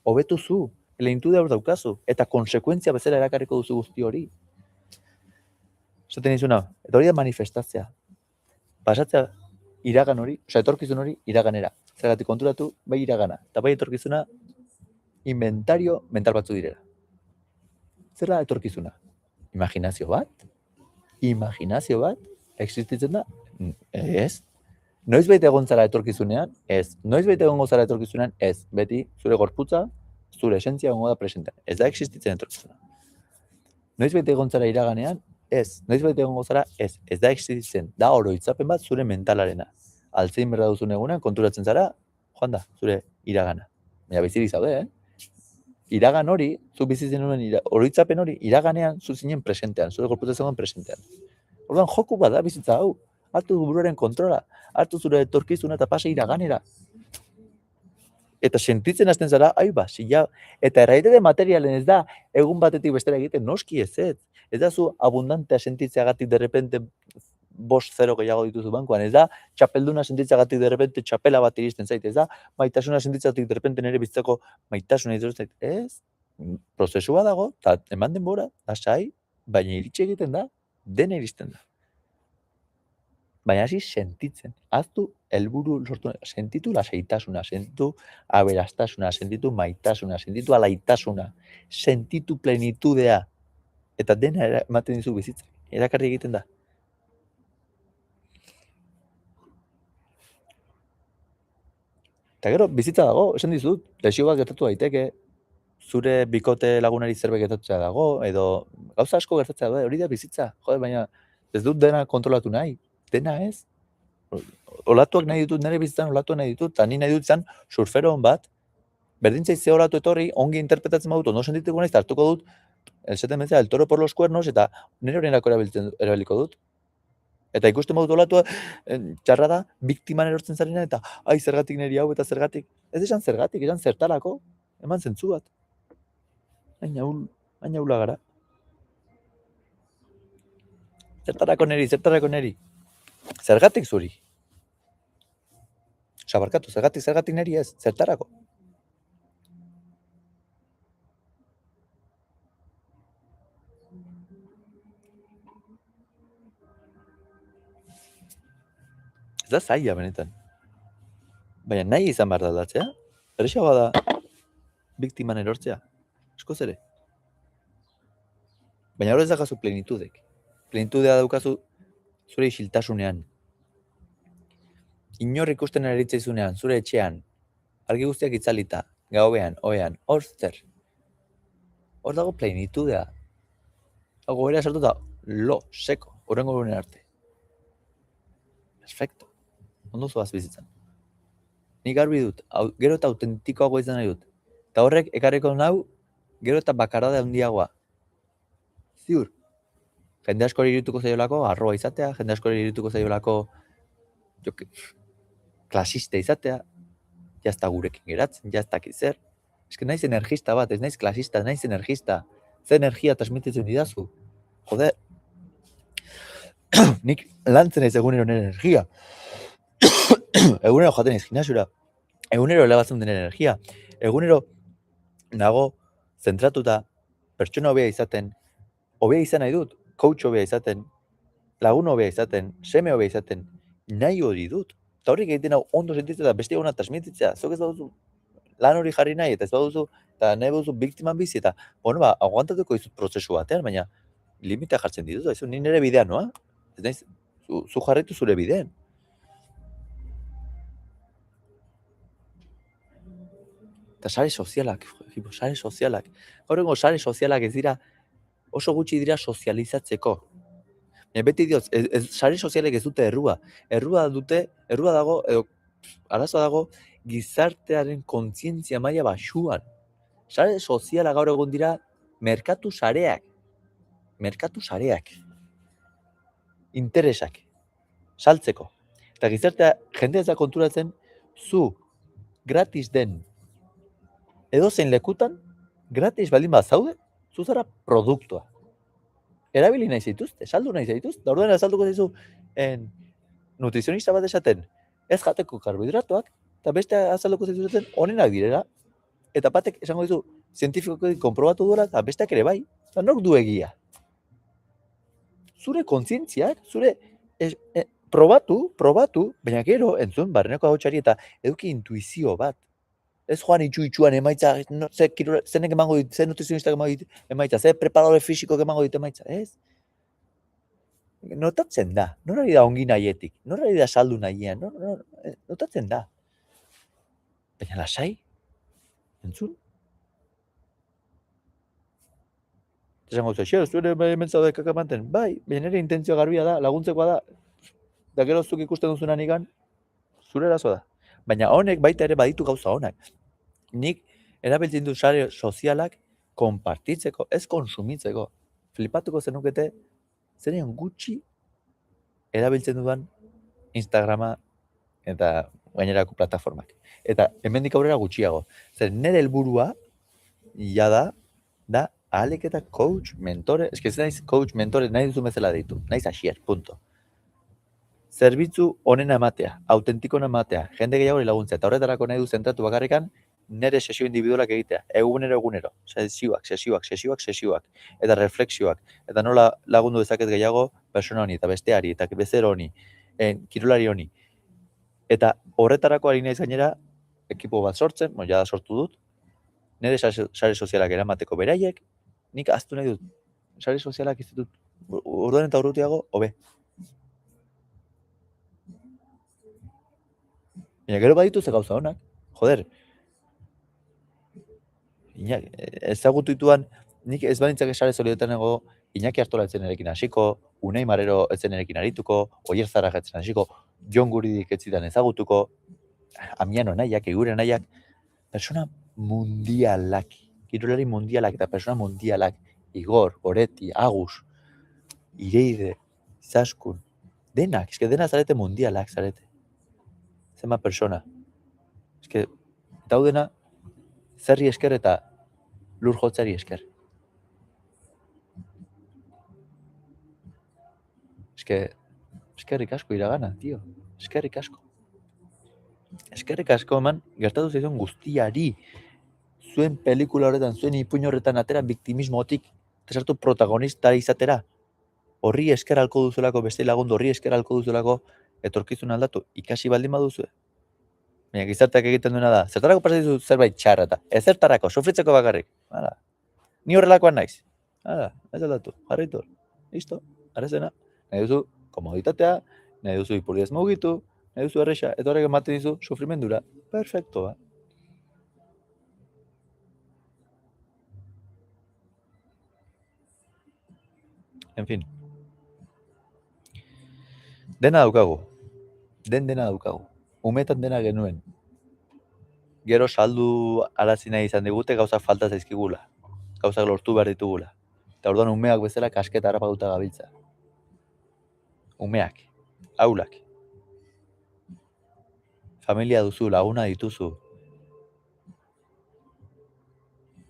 Hobetu zu, leintu da hor daukazu, eta konsekuentzia bezala erakarriko duzu guzti hori. Zaten izuna, eta hori da manifestatzea. Pasatzea iragan hori, etorkizun hori iraganera. Zergatik konturatu, bai iragana, eta bai etorkizuna inventario mental batzu direla. Zer da etorkizuna? Imaginazio bat, existitzen da? Ez. Noizbait egon zara etorkizunean? Ez. Noizbait egongo zara etorkizunean? Ez. Beti, zure gorputza, zure esentzia egongo da presentean. Ez da existitzen etorkizuna. Noizbait egon zara iraganean? Ez. Noizbait egongo zara? Ez. Ez da existitzen. Da oroitzapen bat zure mentalarena. Alzheimer duzun egunean, konturatzen zara, joan da, zure iragana. Baina bizirik zaude, iragan hori, zu bizitzen nuen oroitzapen hori, iraganean zu zinen presentean, zure gorputza zegoen presentean. Orduan, joku bat da bizitza hau. Hartu buruaren kontrola, hartu zure etorkizuna eta pasa iraganera. Eta sentitzen hasten zara, eta errealitate materialen ez da, egun batetik bestera egiten, noski ez. Ez da zu abundantea sentitzeagatik derrepente 5-0 gehiago dituzu bankuan, ez da txapelduna sentitzeagatik derrepente txapela bat iristen zait, ez da maitasuna sentitzeagatik derrepente nire bizitzako maitasuna iristen zait, ez? Prozesua dago, eta eman denbora, lasai, baina iritsi egiten da, dena iristen da. Baina hasi sentitzen, haztu helburu lortu, sentitu lasaitasuna, sentitu aberastasuna, sentitu maitasuna, sentitu alaitasuna, sentitu plenitudea, eta dena ematen dizu bizitza, erakarri egiten da. Eta gero, bizitza dago, esan dizut, lesio bat gertatu daiteke, zure bikote lagunari zerbait gertatzea dago, edo gauza asko gertatzea dago, hori da bizitza, baina ez dut dena kontrolatu nahi, dena ez. Olatuak nahi ditut, nire bizitzan olatuak nahi ditut, eta ni nahi dut izan surfero hon bat, berdintzai ze olatu etorri, ongi interpretatzen badut, ondo sentituko naiz, hartuko dut, esaten bezala, el toro por los cuernos, eta nire horrenako erabiliko dut. Eta ikusten badut olatua, txarra da, biktiman erortzen zarena, eta zergatik niri hau, eta zergatik. Ez esan zergatik, esan zertarako, eman zentzu bat. Baina hula gara. Zertarako neri. Zergatik zuri. Sabarkatu, zergatik neri ez, zertarako. Ez da zaila benetan. Baina nahi izan behar da aldatzea, errexagoa da biktiman erortzea, askoz ere. Baina hori ez dakazu plenitudek. Plenitudea daukazu zure isiltasunean. Inor ikusten eritzaizunean, zure etxean, argi guztiak itzalita, gauean, oean, hor zer. Hor dago plenitudea. Hau gobera sartu da, seko, horrengo guren arte. Perfecto. Ondo zoaz bizitzan. Nik garbi dut, gero eta autentikoagoa izan nahi dut. Eta horrek ekarriko nau, gero eta bakarada handiagoa. Ziur. Jende asko irituko zaiolako arroa izatea, jende asko irituko zaiolako klasista izatea, jazta gurekin geratzen, jaztak izer. Ez que naiz energista bat, ez naiz klasista, naiz energista. Ze energia transmititzen didazu. Joder. Nik lantzen naiz egunero nire energia. Egunero jaten naiz gimnasiora. Egunero elebatzen den energia. Egunero nago zentratuta, pertsona hobea izaten, hobea izan nahi dut, coach hobea izaten, lagun hobea izaten, seme hobea izaten, nahi hori dut. Eta horrik egiten hau ondo sentitzen da beste eguna transmititzea. Zok ez baduzu lan hori jarri nahi, eta ez baduzu, eta nahi baduzu biktiman bizi, eta aguantatuko izut prozesu batean, baina limita jartzen ditut, ez ni nire bidean, noa? Ez naiz, zu jarritu zure bidean. Eta sare sozialak. Horrengo sare sozialak ez dira, oso gutxi dira sozializatzeko. Beti dioz, sare sozialek ez dute errua. Errua dago, arazoa dago, gizartearen kontzientzia maila baxuan. Sare sozialak gaur egun dira, merkatu sareak. Interesak. Saltzeko. Eta gizartea jendea ez da konturatzen, zu gratis den edozein lekutan, gratis baldin bat zaude, zu zara produktua. Erabili nahi zaituzte, saldu nahi zaituzte, da orduan salduko zaizu nutrizionista bat esaten, ez jateko karbohidratoak, eta beste azalduko zaizuzen onenak direla, eta batek esango dizu, zientifikoki konprobatu duela, eta besteak ere bai, eta nork du egia. Zure kontzientziak, probatu, baina gero, entzun, barreneko ahotsari eta eduki intuizio bat. Ez joan itxuan emaitza, zenek emango dit, ze nutrizionistak emango dit emaitza, ze preparadore fisiko emango dit emaitza, ez? Notatzen da, norari da ongi nahietik, norari da saldu nahiean, notatzen da. Baina lasai, entzun? Esango zu, zure hementza da kakamanten, bai, baina nire intentzio garbia da, laguntzekoa da, da gero zuk ikusten duzunan igan, zure erazo da. Baina honek baita ere baditu gauza honak. Nik erabiltzen du sare sozialak konpartitzeko, ez konsumitzeko. Flipatuko zenukete, zenean gutxi erabiltzen dudan Instagrama eta gainerako plataformak. Eta hemendik aurrera gutxiago. Zer, nire helburua da ahalik eta coach, mentore, eske ez naiz coach, mentore, nahi duzu bezala ditu. Naiz hasier, punto. Zerbitzu onena ematea, autentikona ematea, jende gehiago laguntzea, eta horretarako nahi du zentratu bakarrikan nire sesio individualak egitea, egunero, sesioak, eta refleksioak, eta nola lagundu dezaket gehiago persona honi, eta besteari, eta bezero honi, kirolari honi. Eta horretarako ari naiz gainera, ekipo bat sortzen, jada sortu dut, nire sare sozialak eramateko beraiek, nik aztu nahi dut, sare sozialak iztutut, orduan eta urrutiago, hobe. Baina gero baditu ze gauza honak, joder, ezagutu dituan, nik ez banintzak sare sozialetan ego, Iñaki Artola etzen erekin hasiko, Unai Marrero etzen erekin arituko, Oier Zarra etzen hasiko, Jon Guridik etzidan ezagutuko, Amiano nahiak, Egure nahiak, persona mundialak, kirolari mundialak eta persona mundialak, Igor, Goretti, Agus, Ireide, Zaskun, denak, eske dena zarete mundialak zarete. Zema persona. Eske, daudena, zerri esker eta lur jotzari esker. Eskerrik asko iragana, tio. Eskerrik asko. Eskerrik asko eman, gertatu zaizun guztiari. Zuen pelikula horretan, zuen ipuin horretan atera biktimismotik, sartu protagonista izatera. Horri esker alko duzulako, beste lagundu, horri esker alko duzulako, etorkizun aldatu, ikasi baldin baduzue. Baina gizarteak egiten duena da, zertarako pasa dizu zerbait txarra eta, ezertarako, sufritzeko bakarrik. Hala. Ni horrelakoan naiz. Hala, ez aldatu, jarraitu. Listo, arezena. Nahi duzu komoditatea, nahi duzu ipurdiaz mugitu, nahi duzu erresa, eta horrek ematen dizu sufrimendura. Perfecto, ba. En fin. Dena daukagu. Dena daukagu. Umetan dena genuen. Gero saldu arazi nahi izan digute gauzak falta zaizkigula. Gauzak lortu behar ditugula. Eta orduan umeak bezala kasketa harrapatuta gabiltza. Umeak, aulak. Familia duzu, laguna dituzu.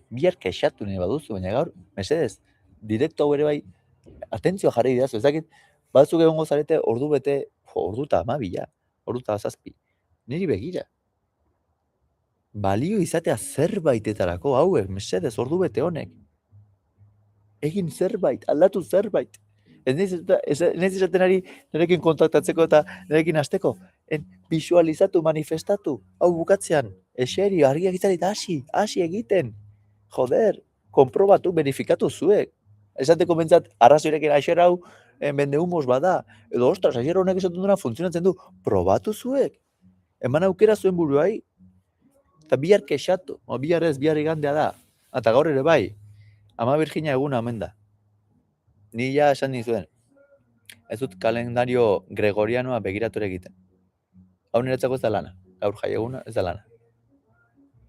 Bihar kexatu nahi baduzu, baina gaur, mesedez, direkto hau ere bai, atentzioa jarri didazu, ez dakit, batzuk egongo zarete ordu bete, ordu eta amabila, ordu eta zazpi. Niri begira. Balio izatea zerbaitetarako hauek, mesedez, ordu bete honek. Egin zerbait, aldatu zerbait. Ez nahiz izaten ari nerekin kontaktatzeko eta nerekin hasteko. Visualizatu, manifestatu, hau bukatzean, eseri, argiak izan eta hasi egiten. Joder, konprobatu, verifikatu zuek. Esateko bentsat, arrazoirekin aixer hau, bende humos bada. Edo, ostras, aixer honek esaten duena funtzionatzen du. Probatu zuek. Eman aukera zuen buruai. Eta bihar kexatu, bihar ez, bihar igandea da. Eta gaur ere bai, Ama Virginia eguna omen da. Ni ja esan nizuen, ez dut kalendario gregorianoa begiratu ere egiten. Hau niretzako ez da lana, gaur jai eguna ez da lana.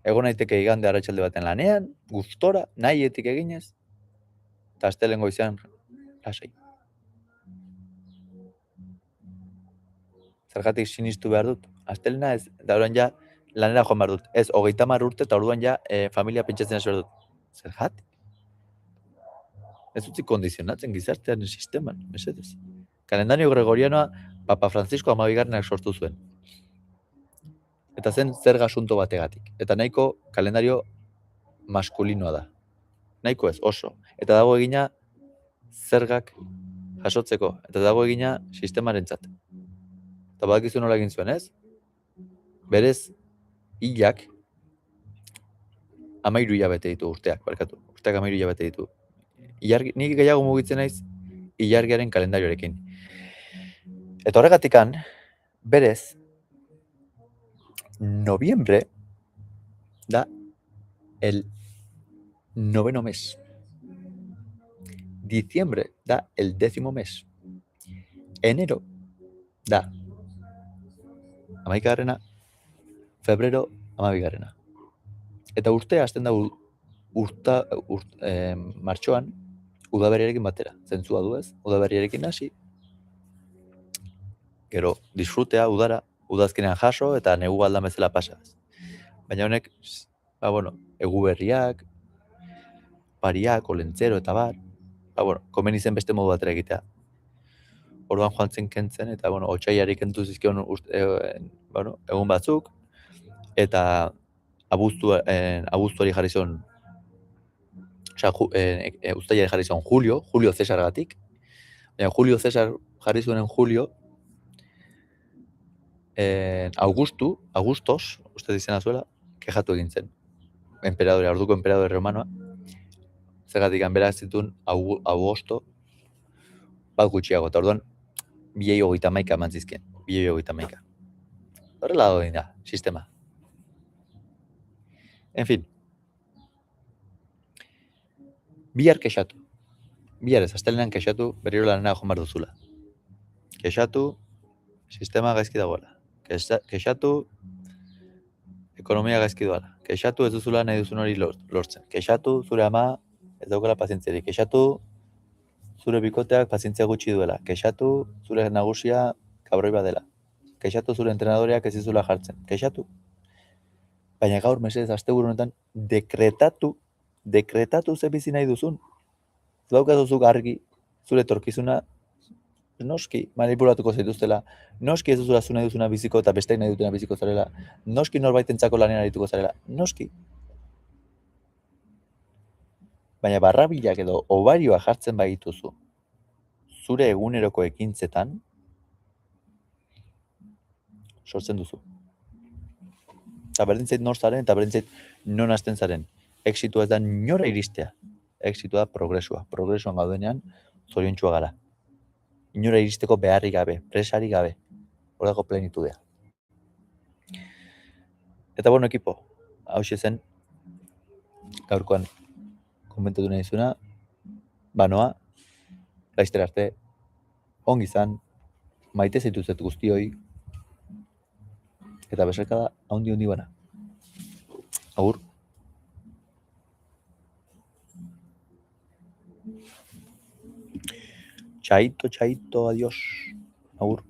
Egon naiteke igande arratsalde baten lanean, gustora, nahietik eginez, eta astelen goizean lasai. Zergatik sinistu behar dut. Astelena ez, eta orduan ja lanera joan behar dut. Ez, 30 urte eta orduan ja familia pentsatzen hasi behar dut. Zergatik? Ez utzi kondizionatzen gizartean sisteman, mesedez. Kalendario gregorianoa Papa Francisco 12. sortu zuen. Eta zen zerga asunto bategatik. Eta nahiko kalendario maskulinoa da. Nahiko ez, oso. Eta dago egina zergak jasotzeko. Eta dago egina sistemarentzat. Eta badakizu nola egin zuen, ez? Berez, hilak 13 hilabete ditu urteak, barkatu. Urteak 13 hilabete ditu. Nik gehiago mugitzen naiz ilargiaren kalendarioarekin. Eta horregatikan, berez, noviembre da el 9. mes. Diciembre da el 10. mes. Enero da 11. Febrero 12. Eta urtea hasten da martxoan udaberriarekin batera. Zentzua du ez, udaberriarekin hasi. Gero, disfrutea, udazkenean jaso eta negu aldan bezala pasa. Baina honek, egu berriak, pariak, olentzero eta bar, komeni zen beste modu batera egitea. Orduan joan zen kentzen, eta, otxaiari kentu zizkion egun batzuk, eta abuztuari jarri zion, uztailari jarri zion Julio Cesargatik, baina Julio Cesar jarri zuenen Julio, Augustos, uste izena zuela, kejatu egin zen. Orduko emperadore romanoa, zergatik berak zituen Augusto, bat gutxiago, eta orduan, 2031 eman zizkien, 2031. Horrela dago egin da, sistema. En fin. Bihar kexatu. Bihar ez, astelenean kexatu, berriro lanera joan behar duzula. Kexatu, sistema gaizki dagoela. Kexatu, ekonomia gaizki doala. Kexatu, ez duzula nahi duzun hori lortzen. Kexatu, zure ama ez daukala pazientziarik. Kexatu, zure bikoteak pazientzia gutxi duela. Kexatu, zure nagusia kabroi bat dela. Kexatu, zure entrenadoreak ez dizula jartzen. Kexatu. Baina gaur, mesedez, asteburu honetan, dekretatu ze bizi nahi duzun. Daukazuzuk argi, zure etorkizuna, noski manipulatuko zaituztela, noski ez duzula zu nahi duzuna biziko eta besteak nahi dutena biziko zarela, noski norbaitentzako lanean arituko zarela, noski. Baina barrabilak edo obarioa jartzen bagituzu, zure eguneroko ekintzetan, sortzen duzu. Eta berdin zait nor zaren, eta berdin zait non hasten zaren. Exitua ez da nora iristea. Exitua da progresua. Progresuan gaudenean, zoriontsua gara. Inora iristeko beharrik gabe, presari gabe. Horreko plenitudea. Eta ekipo, hauxe zen, gaurkoan komentatu nahi zuna, banoa, laizter arte, ongi izan, maite zaituzet guztioi, eta besarkada haundi bana. Agur. Chaito, adiós. Agur.